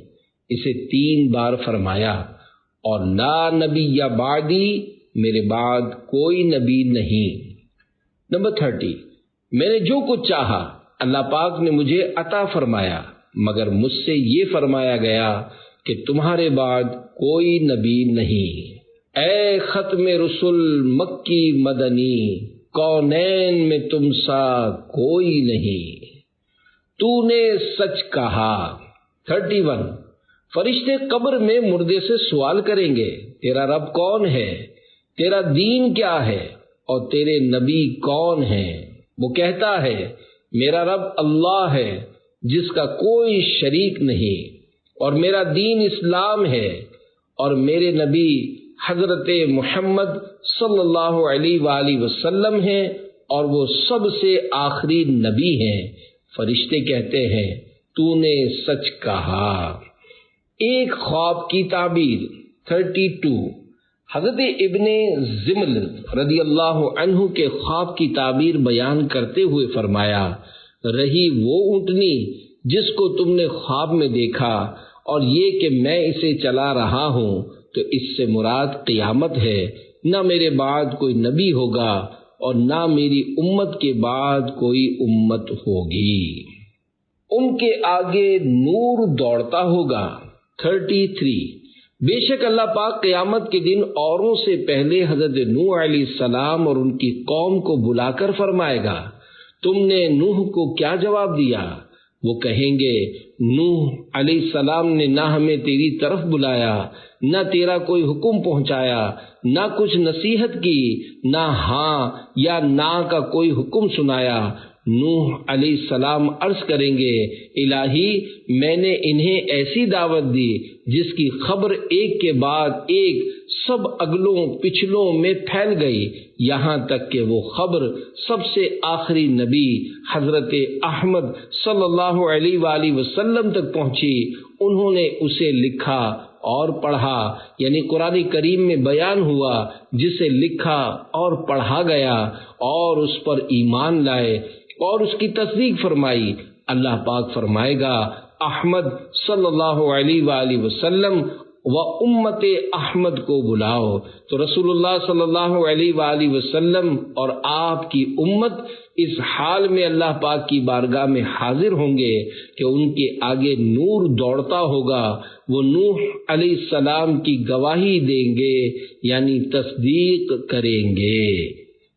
اسے 3 بار فرمایا، اور لا نبی بعدی، میرے بعد کوئی نبی نہیں۔ نمبر 30 میں نے جو کچھ چاہا اللہ پاک نے مجھے عطا فرمایا، مگر مجھ سے یہ فرمایا گیا کہ تمہارے بعد کوئی نبی نہیں۔ اے ختم رسل مکی مدنی، کونین میں تم سا کوئی نہیں، تو نے سچ کہا۔ 31 فرشتے قبر میں مردے سے سوال کریں گے، تیرا رب کون ہے، تیرا دین کیا ہے، اور تیرے نبی کون ہیں؟ وہ کہتا ہے میرا رب اللہ ہے جس کا کوئی شریک نہیں، اور میرا دین اسلام ہے، اور میرے نبی حضرت محمد صلی اللہ علیہ وآلہ وسلم ہیں، اور وہ سب سے آخری نبی ہیں۔ فرشتے کہتے ہیں تو نے سچ کہا۔ ایک خواب کی تعبیر۔ 32 حضرت ابن زمل رضی اللہ عنہ کے خواب کی تعبیر بیان کرتے ہوئے فرمایا، رہی وہ اونٹنی جس کو تم نے خواب میں دیکھا، اور یہ کہ میں اسے چلا رہا ہوں، تو اس سے مراد قیامت ہے، نہ میرے بعد کوئی نبی ہوگا، اور نہ میری امت کے بعد کوئی امت ہوگی، ان کے آگے نور دوڑتا ہوگا۔ 33 بے شک اللہ پاک قیامت کے دن اوروں سے پہلے حضرت نوح علیہ السلام اور ان کی قوم کو بلا کر فرمائے گا، تم نے نوح کو کیا جواب دیا؟ وہ کہیں گے نوح علیہ السلام نے نہ ہمیں تیری طرف بلایا، نہ تیرا کوئی حکم پہنچایا، نہ کچھ نصیحت کی، نہ ہاں یا نہ کا کوئی حکم سنایا۔ نوح علیہ السلام عرض کریں گے الہی میں نے انہیں ایسی دعوت دی جس کی خبر ایک کے بعد ایک سب اگلوں پچھلوں میں پھیل گئی، یہاں تک کہ وہ خبر سب سے آخری نبی حضرت احمد صلی اللہ علیہ وآلہ وسلم تک پہنچی۔ انہوں نے اسے لکھا اور پڑھا، یعنی قرآن کریم میں بیان ہوا، جسے لکھا اور پڑھا گیا، اور اس پر ایمان لائے اور اس کی تصدیق فرمائی۔ اللہ پاک فرمائے گا احمد صلی اللہ علیہ وآلہ وسلم و امت احمد کو بلاؤ، تو رسول اللہ صلی اللہ علیہ وآلہ وسلم اور آپ کی امت اس حال میں اللہ پاک کی بارگاہ میں حاضر ہوں گے کہ ان کے آگے نور دوڑتا ہوگا، وہ نوح علیہ السلام کی گواہی دیں گے، یعنی تصدیق کریں گے۔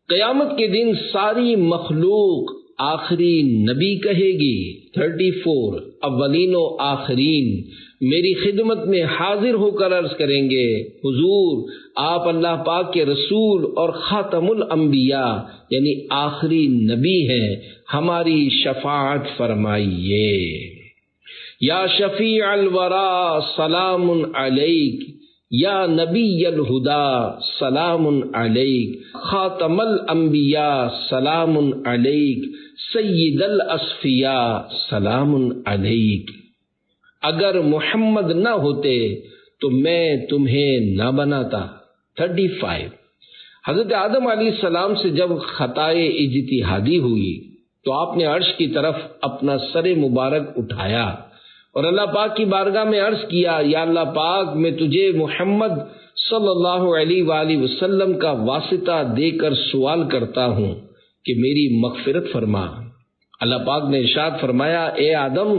قیامت کے دن ساری مخلوق آخری نبی کہے گی۔ 34 اولین و آخرین میری خدمت میں حاضر ہو کر عرض کریں گے حضور آپ اللہ پاک کے رسول اور خاتم الانبیاء یعنی آخری نبی ہیں، ہماری شفاعت فرمائیے۔ یا شفیع الورا سلام علیک، یا نبی الہدا سلام علیک، خاتم الانبیاء سلام علیک، سید الاصفیاء سلام علیک۔ اگر محمد نہ ہوتے تو میں تمہیں نہ بناتا۔ 35 حضرت آدم علیہ السلام سے جب خطائے اجتہادی ہوئی تو آپ نے عرش کی طرف اپنا سر مبارک اٹھایا اور اللہ پاک کی بارگاہ میں عرض کیا، یا اللہ پاک میں تجھے محمد صلی اللہ علیہ وآلہ وسلم کا واسطہ دے کر سوال کرتا ہوں کہ میری مغفرت فرما۔ اللہ پاک نے ارشاد فرمایا، اے آدم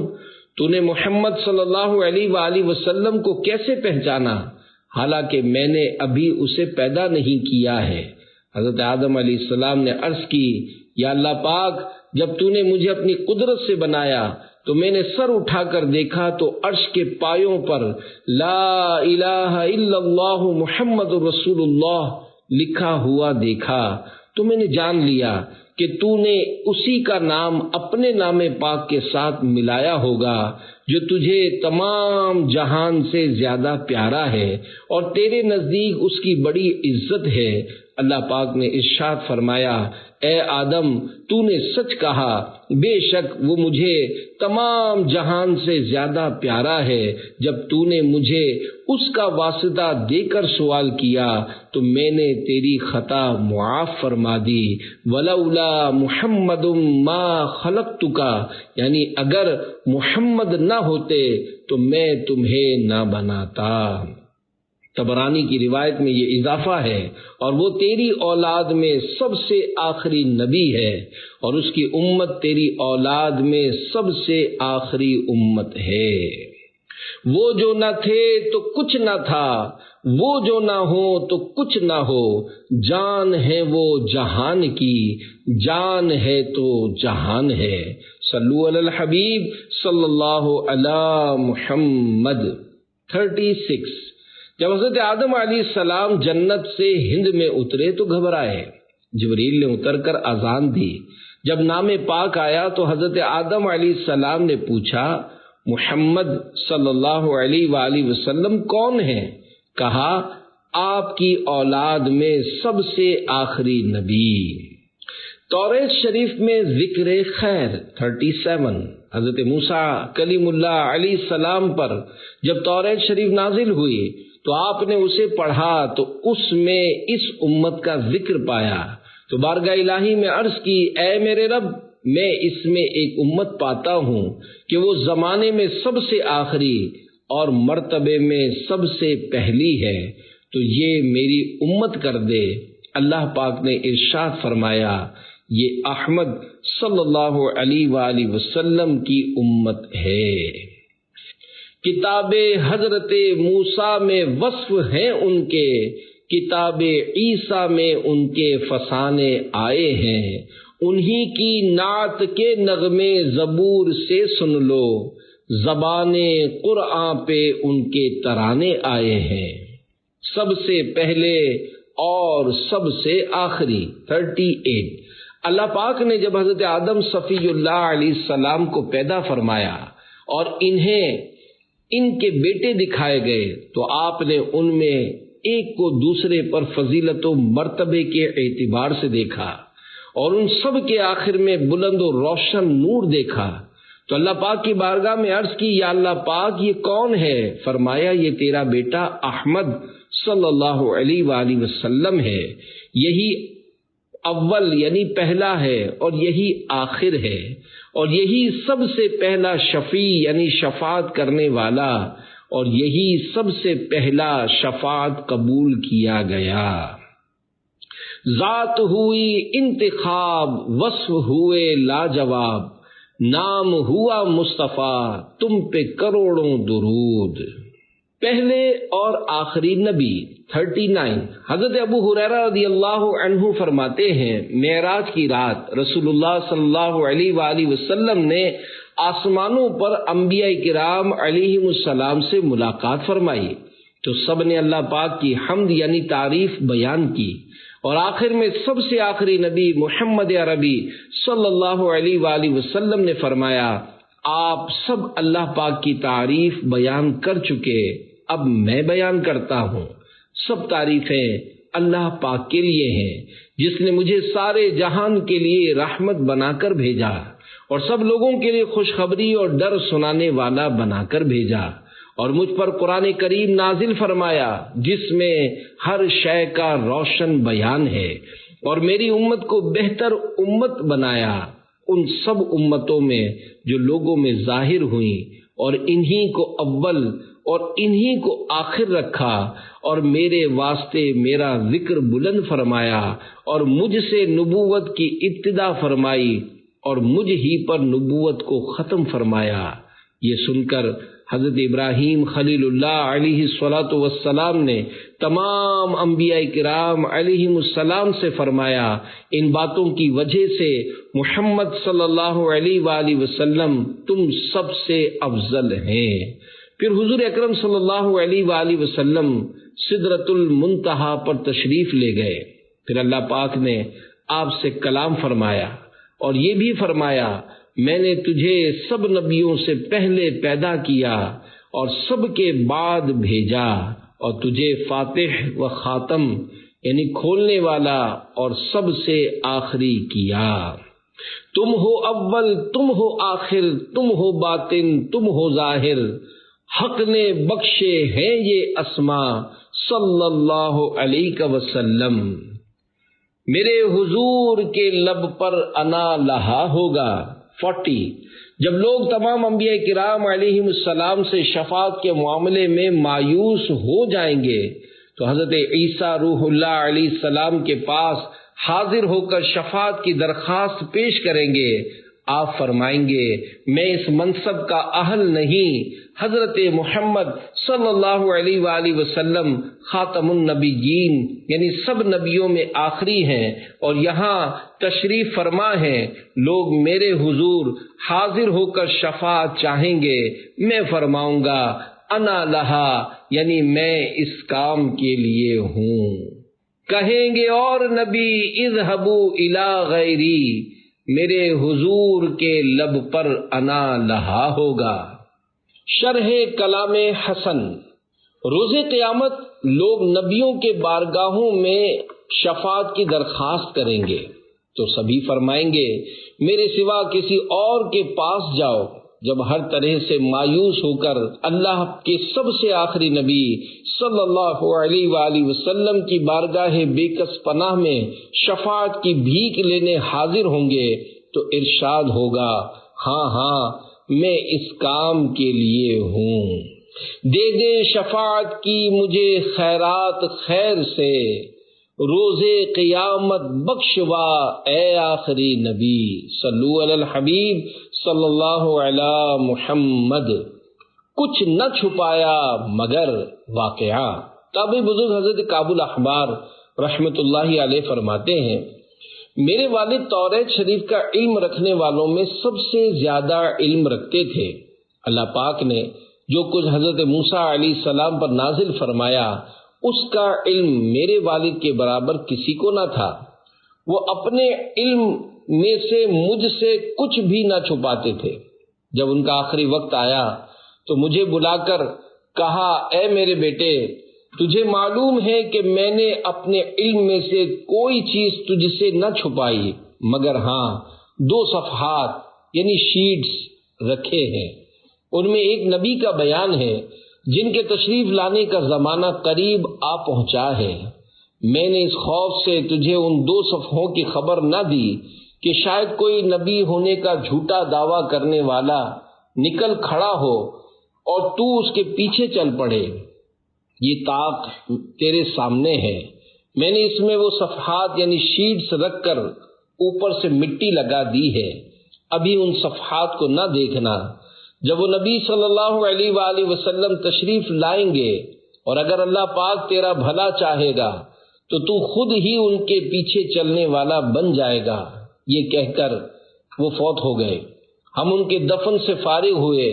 تو نے محمد صلی اللہ علیہ وآلہ وسلم کو کیسے پہچانا؟ حالانکہ میں نے ابھی اسے پیدا نہیں کیا ہے۔ حضرت آدم علیہ السلام نے عرض کی، یا اللہ پاک، جب تو نے مجھے اپنی قدرت سے بنایا تو میں نے سر اٹھا کر دیکھا تو عرش کے پایوں پر لا الہ الا اللہ محمد رسول اللہ لکھا ہوا دیکھا، تو میں نے جان لیا کہ تو نے اسی کا نام اپنے نام پاک کے ساتھ ملایا ہوگا جو تجھے تمام جہان سے زیادہ پیارا ہے اور تیرے نزدیک اس کی بڑی عزت ہے۔ اللہ پاک نے ارشاد فرمایا، اے آدم، تو نے سچ کہا، بے شک وہ مجھے تمام جہان سے زیادہ پیارا ہے۔ جب تو نے مجھے اس کا واسطہ دے کر سوال کیا تو میں نے تیری خطا معاف فرما دی۔ ولولا محمد ما خلقتک، یعنی اگر محمد نہ ہوتے تو میں تمہیں نہ بناتا۔ طبرانی کی روایت میں یہ اضافہ ہے، اور وہ تیری اولاد میں سب سے آخری نبی ہے، اور اس کی امت تیری اولاد میں سب سے آخری امت ہے۔ وہ جو نہ تھے تو کچھ نہ تھا، وہ جو نہ ہو تو کچھ نہ ہو، جان ہے وہ جہان کی، جان ہے تو جہان ہے۔ صلو علی الحبیب صلی اللہ علی محمد۔ 36، جب حضرت آدم علیہ السلام جنت سے ہند میں اترے تو گھبرائے۔ جبریل نے اتر کر اذان دی۔ جب نام پاک آیا تو حضرت آدم علیہ السلام نے پوچھا، محمد صلی اللہ علیہ وآلہ وسلم کون ہیں؟ کہا، آپ کی اولاد میں سب سے آخری نبی۔ توریت شریف میں ذکر خیر 37، حضرت موسیٰ کلیم اللہ علیہ السلام پر جب توریت شریف نازل ہوئی تو آپ نے اسے پڑھا تو اس میں اس امت کا ذکر پایا، تو بارگاہ الہی میں عرض کی، اے میرے رب، میں اس میں ایک امت پاتا ہوں کہ وہ زمانے میں سب سے آخری اور مرتبے میں سب سے پہلی ہے، تو یہ میری امت کر دے۔ اللہ پاک نے ارشاد فرمایا، یہ احمد صلی اللہ علیہ وآلہ وسلم کی امت ہے۔ کتاب حضرت موسیٰ میں وصف ہیں ان کے، کتاب عیسیٰ میں ان کے فسانے آئے ہیں، انہی کی نعت کے نغمے زبور سے سن لو، زبان قرآن پہ ان کے ترانے آئے ہیں۔ سب سے پہلے اور سب سے آخری 38۔ اللہ پاک نے جب حضرت آدم صفی اللہ علیہ السلام کو پیدا فرمایا اور انہیں ان کے بیٹے دکھائے گئے تو آپ نے ان میں ایک کو دوسرے پر فضیلت و مرتبے کے اعتبار سے دیکھا اور ان سب کے آخر میں بلند و روشن نور دیکھا، تو اللہ پاک کی بارگاہ میں عرض کی، یا اللہ پاک، یہ کون ہے؟ فرمایا، یہ تیرا بیٹا احمد صلی اللہ علیہ وآلہ وسلم ہے، یہی اول یعنی پہلا ہے اور یہی آخر ہے، اور یہی سب سے پہلا شفیع یعنی شفاعت کرنے والا، اور یہی سب سے پہلا شفاعت قبول کیا گیا۔ ذات ہوئی انتخاب، وصف ہوئے لاجواب، نام ہوا مصطفیٰ، تم پہ کروڑوں درود۔ پہلے اور آخری نبی 39۔ حضرت ابو ہریرہ رضی اللہ عنہ فرماتے ہیں، معراج کی رات رسول اللہ صلی اللہ علیہ وآلہ وسلم نے آسمانوں پر انبیاء کرام علیہم السلام سے ملاقات فرمائی، تو سب نے اللہ پاک کی حمد یعنی تعریف بیان کی، اور آخر میں سب سے آخری نبی محمد عربی صلی اللہ علیہ وآلہ وسلم نے فرمایا، آپ سب اللہ پاک کی تعریف بیان کر چکے، اب میں بیان کرتا ہوں۔ سب تعریفیں اللہ پاک کے لیے ہیں جس نے مجھے سارے جہان کے لیے رحمت بنا کر بھیجا اور سب لوگوں کے لیے خوشخبری اور ڈر سنانے والا بنا کر بھیجا، اور مجھ پر قرآن کریم نازل فرمایا جس میں ہر شے کا روشن بیان ہے، اور میری امت کو بہتر امت بنایا ان سب امتوں میں جو لوگوں میں ظاہر ہوئیں، اور انہی کو اول اور انہی کو آخر رکھا، اور میرے واسطے میرا ذکر بلند فرمایا، اور مجھ سے نبوت کی ابتدا فرمائی، اور مجھ ہی پر نبوت کو ختم فرمایا۔ یہ سن کر حضرت ابراہیم خلیل اللہ علیہ الصلاۃ والسلام نے تمام انبیاء کرام علیہم السلام سے فرمایا، ان باتوں کی وجہ سے محمد صلی اللہ علیہ وآلہ وسلم تم سب سے افضل ہیں۔ پھر حضور اکرم صلی اللہ علیہ وآلہ وسلم سدرۃ المنتہا پر تشریف لے گئے۔ پھر اللہ پاک نے آپ سے کلام فرمایا اور یہ بھی فرمایا، میں نے تجھے سب نبیوں سے پہلے پیدا کیا اور سب کے بعد بھیجا، اور تجھے فاتح و خاتم یعنی کھولنے والا اور سب سے آخری کیا۔ تم ہو اول، تم ہو آخر، تم ہو باطن، تم ہو ظاہر، حق نے بخشے ہیں یہ اسماء صلی اللہ علیہ وسلم۔ میرے حضور کے لب پر انا لہا ہوگا۔ 40 جب لوگ تمام انبیاء کرام علیہم السلام سے شفاعت کے معاملے میں مایوس ہو جائیں گے تو حضرت عیسیٰ روح اللہ علیہ السلام کے پاس حاضر ہو کر شفاعت کی درخواست پیش کریں گے۔ آپ فرمائیں گے، میں اس منصب کا اہل نہیں۔ حضرت محمد صلی اللہ علیہ وآلہ وسلم خاتم النبیین یعنی سب نبیوں میں آخری ہیں اور یہاں تشریف فرما ہیں۔ لوگ میرے حضور حاضر ہو کر شفاعت چاہیں گے، میں فرماؤں گا انا لہا یعنی میں اس کام کے لیے ہوں۔ کہیں گے اور نبی اذهبوا الی غیری، میرے حضور کے لب پر انا لہا ہوگا۔ شرح کلام حسن، روز قیامت لوگ نبیوں کے بارگاہوں میں شفاعت کی درخواست کریں گے تو سبھی فرمائیں گے میرے سوا کسی اور کے پاس جاؤ۔ جب ہر طرح سے مایوس ہو کر اللہ کے سب سے آخری نبی صلی اللہ علیہ وآلہ وسلم کی بارگاہ بے کس پناہ میں شفاعت کی بھیک لینے حاضر ہوں گے تو ارشاد ہوگا، ہاں ہاں میں اس کام کے لیے ہوں، دے دے شفاعت کی مجھے خیرات خیر سے، روز قیامت بخشوا اے آخری نبی، صلو علی الحبیب صلی اللہ علی محمد۔ کچھ نہ چھپایا مگر واقعہ۔ تابعی بزرگ حضرت کعب الاحبار رحمۃ اللہ علیہ فرماتے ہیں، میرے والد توریت شریف کا علم رکھنے والوں میں سب سے زیادہ علم رکھتے تھے۔ اللہ پاک نے جو کچھ حضرت موسیٰ علیہ السلام پر نازل فرمایا اس کا علم میرے والد کے برابر کسی کو نہ تھا۔ وہ اپنے علم میں سے مجھ سے کچھ بھی نہ چھپاتے تھے۔ جب ان کا آخری وقت آیا تو مجھے بلا کر کہا، اے میرے بیٹے، تجھے معلوم ہے کہ میں نے اپنے علم میں سے کوئی چیز تجھ سے نہ چھپائی مگر ہاں 2 صفحات یعنی شیٹس رکھے ہیں، ان میں ایک نبی کا بیان ہے جن کے تشریف لانے کا زمانہ قریب آ پہنچا ہے۔ میں نے اس خوف سے تجھے ان 2 صفحوں کی خبر نہ دی کہ شاید کوئی نبی ہونے کا جھوٹا دعویٰ کرنے والا نکل کھڑا ہو اور تو اس کے پیچھے چل پڑے۔ یہ طاق تیرے سامنے ہے، میں نے اس میں وہ صفحات یعنی شیٹس رکھ کر اوپر سے مٹی لگا دی ہے، ابھی ان صفحات کو نہ دیکھنا۔ جب وہ نبی صلی اللہ علیہ وآلہ وسلم تشریف لائیں گے اور اگر اللہ پاک تیرا بھلا چاہے گا تو خود ہی ان کے پیچھے چلنے والا بن جائے گا۔ یہ کہہ کر وہ فوت ہو گئے۔ ہم ان کے دفن سے فارغ ہوئے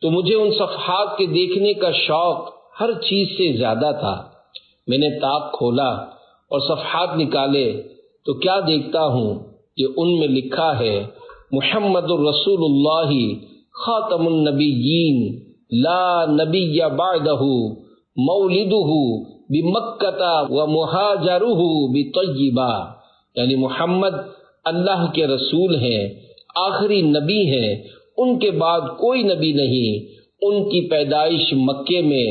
تو مجھے ان صفحات کے دیکھنے کا شوق ہر چیز سے زیادہ تھا۔ میں نے طاق کھولا اور صفحات نکالے تو کیا دیکھتا ہوں کہ ان میں لکھا ہے، محمد الرسول اللہ خاتم النبیین لا نبی بعدہ مولدہ بمکہ و مہاجرہ بطیبہ، یعنی محمد اللہ کے رسول ہیں، آخری نبی ہیں، ان کے بعد کوئی نبی نہیں، ان کی پیدائش مکے میں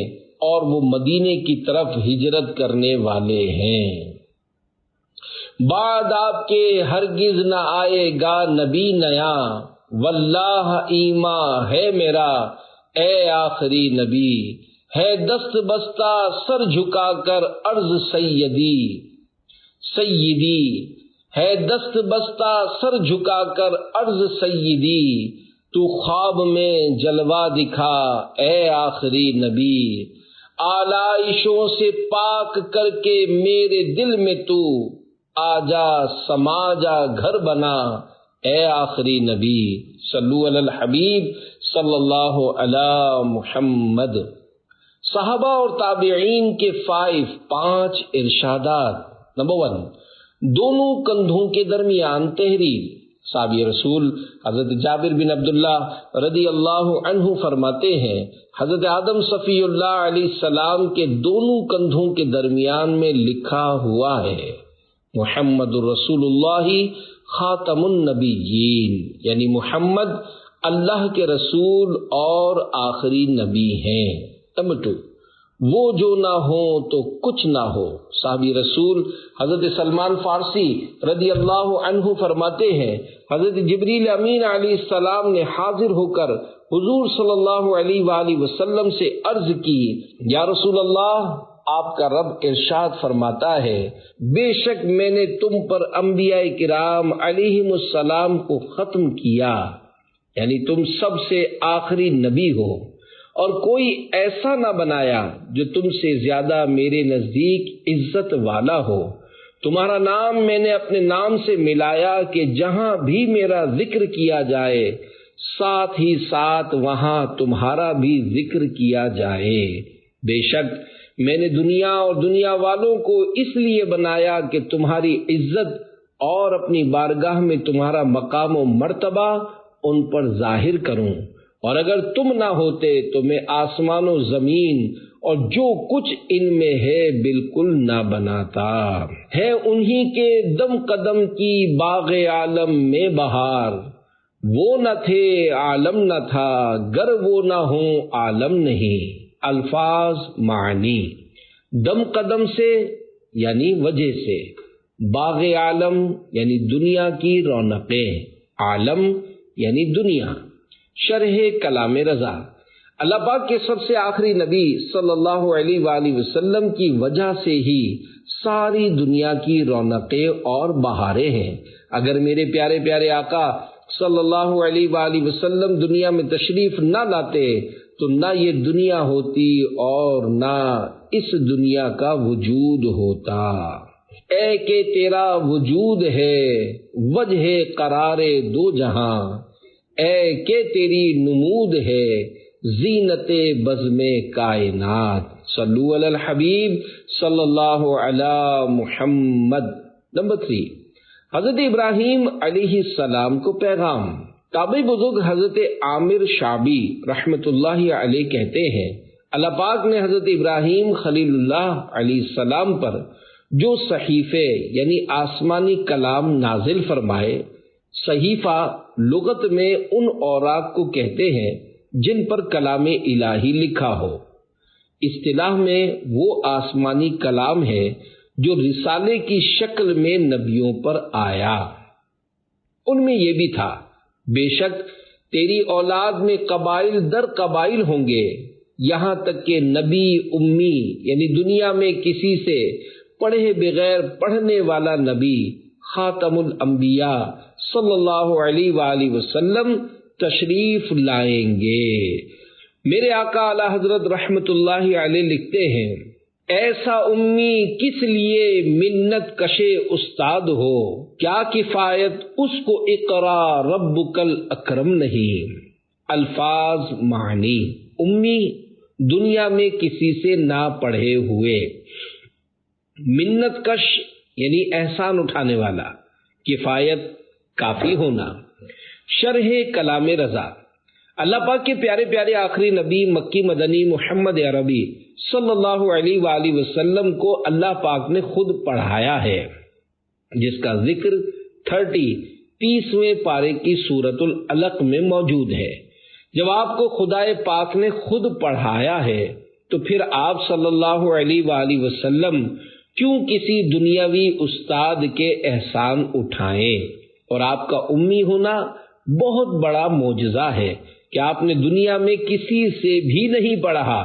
اور وہ مدینے کی طرف ہجرت کرنے والے ہیں۔ بعد آپ کے ہرگز نہ آئے گا نبی نیا، واللہ ایمان ہے میرا اے آخری نبی، ہے دست بستہ سر جھکا کر عرض سیدی، سیدی ہے دست بستہ سر جھکا کر عرض سیدی، تو خواب میں جلوہ دکھا اے آخری نبی، آلائشوں سے پاک کر کے میرے دل میں تو آجا سما جا گھر بنا اے آخری نبی۔ صلو علی الحبیب صلی اللہ علی محمد۔ صحابہ اور تابعین کے 5 ارشادات۔ نمبر 1، دونوں کندھوں کے درمیان تحریر۔ صحابی رسول حضرت جابر بن عبداللہ رضی اللہ عنہ فرماتے ہیں، حضرت آدم صفی اللہ علیہ السلام کے دونوں کندھوں کے درمیان میں لکھا ہوا ہے محمد الرسول اللہ خاتم النبیین، یعنی محمد اللہ کے رسول اور آخری نبی ہیں۔ نمبر 2، وہ جو نہ ہو تو کچھ نہ ہو۔ صحابی رسول حضرت سلمان فارسی رضی اللہ عنہ فرماتے ہیں، حضرت جبریل امین علیہ السلام نے حاضر ہو کر حضور صلی اللہ علیہ وآلہ وسلم سے عرض کی، یا رسول اللہ، آپ کا رب ارشاد فرماتا ہے، بے شک میں نے تم پر انبیاء کرام علیہم السلام کو ختم کیا، یعنی تم سب سے آخری نبی ہو، اور کوئی ایسا نہ بنایا جو تم سے زیادہ میرے نزدیک عزت والا ہو۔ تمہارا نام میں نے اپنے نام سے ملایا کہ جہاں بھی میرا ذکر کیا جائے ساتھ ہی ساتھ وہاں تمہارا بھی ذکر کیا جائے۔ بے شک میں نے دنیا اور دنیا والوں کو اس لیے بنایا کہ تمہاری عزت اور اپنی بارگاہ میں تمہارا مقام و مرتبہ ان پر ظاہر کروں، اور اگر تم نہ ہوتے تو میں آسمان و زمین اور جو کچھ ان میں ہے بالکل نہ بناتا۔ ہے انہی کے دم قدم کی باغ عالم میں بہار، وہ نہ تھے عالم نہ تھا، گر وہ نہ ہوں عالم نہیں۔ الفاظ معنی، دم قدم سے یعنی وجہ سے، باغ عالم یعنی دنیا کی رونقیں، عالم یعنی دنیا۔ شرح کلام رضا، اللہ پاک کے سب سے آخری نبی صلی اللہ علیہ وآلہ وسلم کی وجہ سے ہی ساری دنیا کی رونقیں اور بہاریں ہیں۔ اگر میرے پیارے پیارے آقا صلی اللہ علیہ وآلہ وسلم دنیا میں تشریف نہ لاتے تو نہ یہ دنیا ہوتی اور نہ اس دنیا کا وجود ہوتا۔ اے کہ تیرا وجود ہے وجہ قرار دو جہاں، اے کہ تیری نمود ہے زینت بزم کائنات۔ صلو علی الحبیب صلی اللہ علی محمد۔ نمبر 3، حضرت ابراہیم علیہ السلام کو پیغام۔ تابعی بزرگ حضرت عامر شعبی رحمت اللہ علیہ کہتے ہیں، اللہ پاک نے حضرت ابراہیم خلیل اللہ علیہ السلام پر جو صحیفے یعنی آسمانی کلام نازل فرمائے، صحیفہ لغت میں ان اوراق کو کہتے ہیں جن پر کلام الہی لکھا ہو۔ اصطلاح میں وہ آسمانی کلام ہے جو رسالے کی شکل میں نبیوں پر آیا۔ ان میں یہ بھی تھا، بے شک تیری اولاد میں قبائل در قبائل ہوں گے، یہاں تک کہ نبی امی یعنی دنیا میں کسی سے پڑھے بغیر پڑھنے والا نبی خاتم الانبیاء صلی اللہ علیہ وآلہ وسلم تشریف لائیں گے۔ میرے آقا اعلی حضرت رحمت اللہ علیہ لکھتے ہیں، ایسا امی کس لیے منت کشے استاد ہو، کیا کفایت اس کو اقرا ربک الاکرم نہیں۔ الفاظ معنی، امی دنیا میں کسی سے نہ پڑھے ہوئے، منت کش یعنی احسان اٹھانے والا، کفایت کافی ہونا۔ شرح کلام رضا، اللہ پاک کے پیارے پیارے آخری نبی مکی مدنی محمد عربی صلی اللہ علیہ وآلہ وسلم کو اللہ پاک نے خود پڑھایا ہے، جس کا ذکر 30ویں پارے کی سورۃ العلق میں موجود ہے۔ جب آپ کو خدائے پاک نے خود پڑھایا ہے تو پھر آپ صلی اللہ علیہ وآلہ وسلم کیوں کسی دنیاوی استاد کے احسان اٹھائیں؟ اور آپ کا امی ہونا بہت بڑا معجزہ ہے کہ آپ نے دنیا میں کسی سے بھی نہیں پڑھا،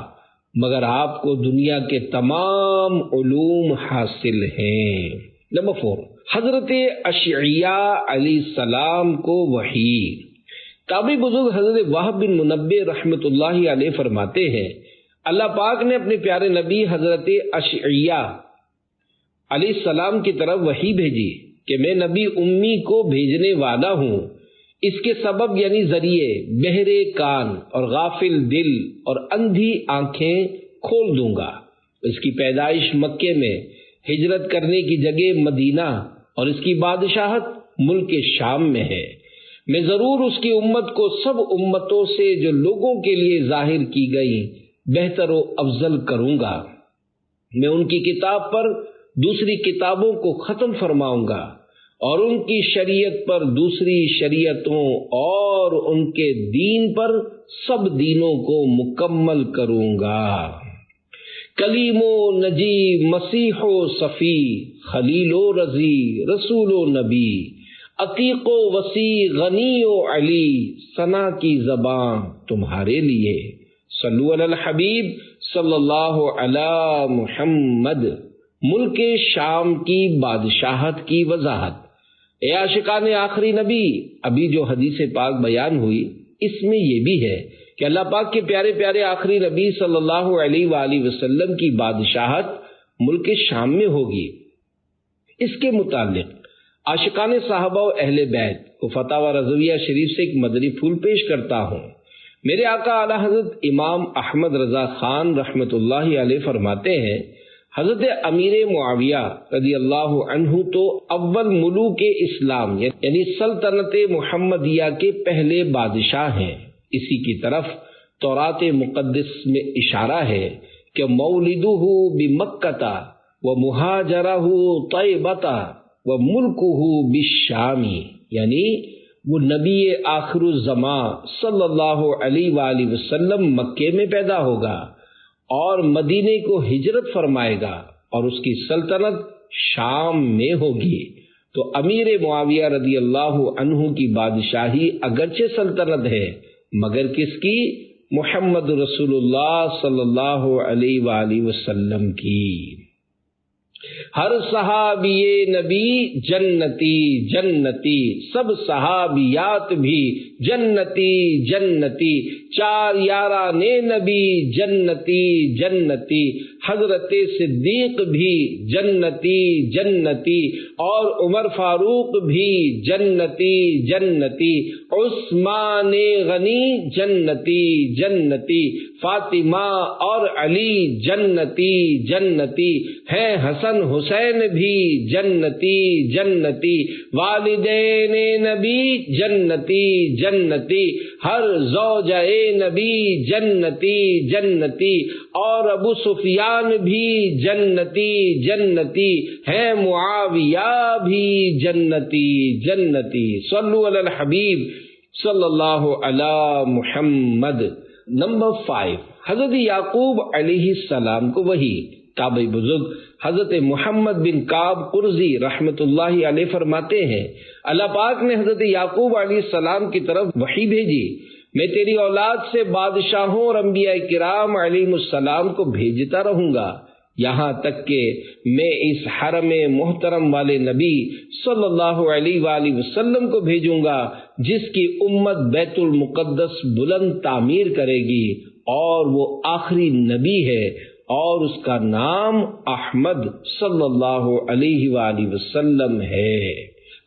مگر آپ کو دنیا کے تمام علوم حاصل ہیں۔ نمبر 4، حضرت اشعیاء علیہ السلام کو وحی۔ تابعی بزرگ حضرت وہب بن منبہ رحمۃ اللہ علیہ فرماتے ہیں اللہ پاک نے اپنے پیارے نبی حضرت اشعیاء علیہ السلام کی طرف وحی بھیجی کہ میں نبی امی کو بھیجنے والا ہوں، اس کے سبب یعنی ذریعے بہرے کان اور غافل دل اور اندھی آنکھیں کھول دوں گا۔ اس کی پیدائش مکے میں، ہجرت کرنے کی جگہ مدینہ اور اس کی بادشاہت ملک شام میں ہے۔ میں ضرور اس کی امت کو سب امتوں سے جو لوگوں کے لیے ظاہر کی گئی بہتر و افضل کروں گا۔ میں ان کی کتاب پر دوسری کتابوں کو ختم فرماؤں گا اور ان کی شریعت پر دوسری شریعتوں اور ان کے دین پر سب دینوں کو مکمل کروں گا۔ کلیم و نجی، مسیح و صفی، خلیل و رضی، رسول و نبی، عقیق و وسیع، غنی و علی، ثنا کی زبان تمہارے لیے۔ صلو علی الحبیب صلی اللہ علی محمد۔ ملک شام کی بادشاہت کی وضاحت۔ اے عاشقان آخری نبی، ابھی جو حدیث پاک بیان ہوئی اس میں یہ بھی ہے کہ اللہ پاک کے پیارے پیارے آخری نبی صلی اللہ علیہ وآلہ وسلم کی بادشاہت ملک شام میں ہوگی۔ اس کے متعلق عاشقان صحابہ و اہل بیت کو فتاوی رضویہ شریف سے ایک مدنی پھول پیش کرتا ہوں۔ میرے آقا اعلی حضرت امام احمد رضا خان رحمۃ اللہ علیہ فرماتے ہیں حضرت امیر معاویہ رضی اللہ عنہ تو اول ملوک اسلام یعنی سلطنت محمدیہ کے پہلے بادشاہ ہیں۔ اسی کی طرف تورات مقدس میں اشارہ ہے کہ مولدہ بمکہ و مہاجرہ طیبہ و ملکہ بالشام، یعنی وہ نبی آخر الزمان صلی اللہ علیہ وآلہ وسلم مکے میں پیدا ہوگا اور مدینے کو ہجرت فرمائے گا اور اس کی سلطنت شام میں ہوگی۔ تو امیر معاویہ رضی اللہ عنہ کی بادشاہی اگرچہ سلطنت ہے مگر کس کی؟ محمد رسول اللہ صلی اللہ علیہ وآلہ وسلم کی۔ ہر صحابی نبی جنتی جنتی، سب صحابیات بھی جنتی جنتی، چار یاران نبی جنتی جنتی، حضرت صدیق بھی جنتی جنتی اور عمر فاروق بھی جنتی جنتی، عثمان غنی جنتی جنتی، فاطمہ اور علی جنتی جنتی ہیں، حسن حسین بھی جنتی جنتی، والدین نبی جنتی جنتی، ہر زوجہ نبی جنتی جنتی، اور ابو سفیان بھی جنتی جنتی ہیں، معاویہ بھی جنتی جنتی۔ صلو علی الحبیب صلی اللہ علی محمد۔ نمبر 5، حضرت یعقوب علیہ السلام کو وحی۔ تابعی بزرگ حضرت محمد بن کعب قرظی رحمۃ اللہ علیہ فرماتے ہیں اللہ پاک نے حضرت یعقوب علیہ السلام کی طرف وحی بھیجی، میں تیری اولاد سے بادشاہوں اور انبیاء کرام علیہ السلام کو بھیجتا رہوں گا، یہاں تک کہ میں اس حرم محترم والے نبی صلی اللہ علیہ وآلہ وسلم کو بھیجوں گا جس کی امت بیت المقدس بلند تعمیر کرے گی، اور وہ آخری نبی ہے اور اس کا نام احمد صلی اللہ علیہ وآلہ وسلم ہے۔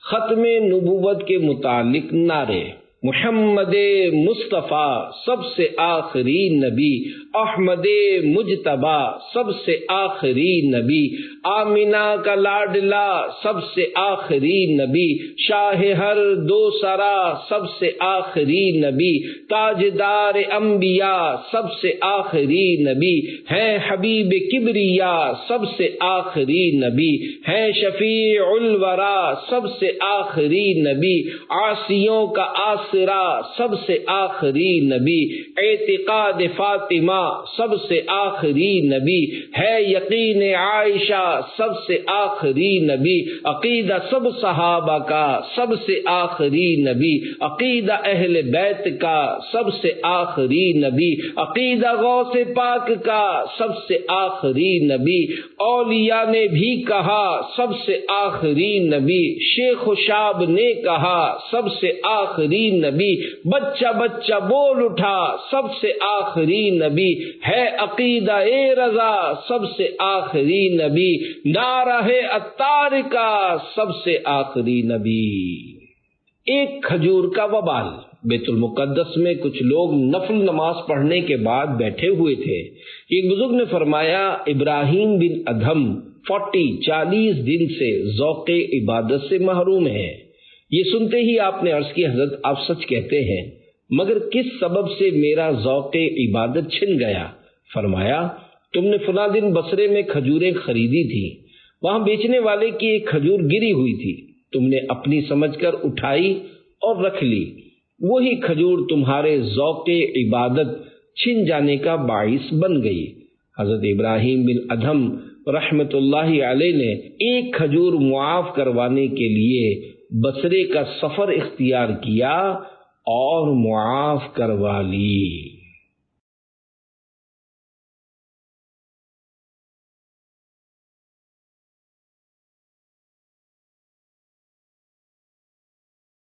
ختم نبوت کے متعلق نعرے: محمد مصطفیٰ سب سے آخری نبی، احمد مجتبی سب سے آخری نبی، آمینہ کا لاڈلا سب سے آخری نبی، شاہ ہر دو سرا سب سے آخری نبی، تاجدار انبیاء سب سے آخری نبی ہیں، حبیب کبریا سب سے آخری نبی ہیں، شفیع الورا سب سے آخری نبی، عاصیوں کا آسرا سب سے آخری نبی، اعتقاد فاطمہ سب سے آخری نبی ہے، یقین عائشہ سب سے آخری نبی، عقیدہ سب صحابہ کا سب سے آخری نبی، عقیدہ اہل بیت کا سب سے آخری نبی، عقیدہ غوث پاک کا سب سے آخری نبی، اولیاء نے بھی کہا سب سے آخری نبی، شیخ و شاب نے کہا سب سے آخری نبی، بچہ بچہ بول اٹھا سب سے آخری نبی ہے، عقیدہ رضا سب سے آخری نبی، نعرہ عطار کا سب سے آخری نبی۔ ایک کھجور کا وبال۔ بیت المقدس میں کچھ لوگ نفل نماز پڑھنے کے بعد بیٹھے ہوئے تھے۔ ایک بزرگ نے فرمایا ابراہیم بن ادھم 40 دن سے ذوق عبادت سے محروم ہے۔ یہ سنتے ہی آپ نے عرض کی حضرت آپ سچ کہتے ہیں، مگر کس سبب سے میرا ذوق عبادت چھن گیا؟ فرمایا تم نے فلاں دن بصرے میں کھجوریں خریدی تھی، وہاں بیچنے والے کی ایک کھجور گری ہوئی تھی، تم نے اپنی سمجھ کر اٹھائی اور رکھ لی، وہی کھجور تمہارے ذوق عبادت چھن جانے کا باعث بن گئی۔ حضرت ابراہیم بن ادھم رحمت اللہ علیہ نے ایک کھجور معاف کروانے کے لیے بصرے کا سفر اختیار کیا اور معاف کروا لی۔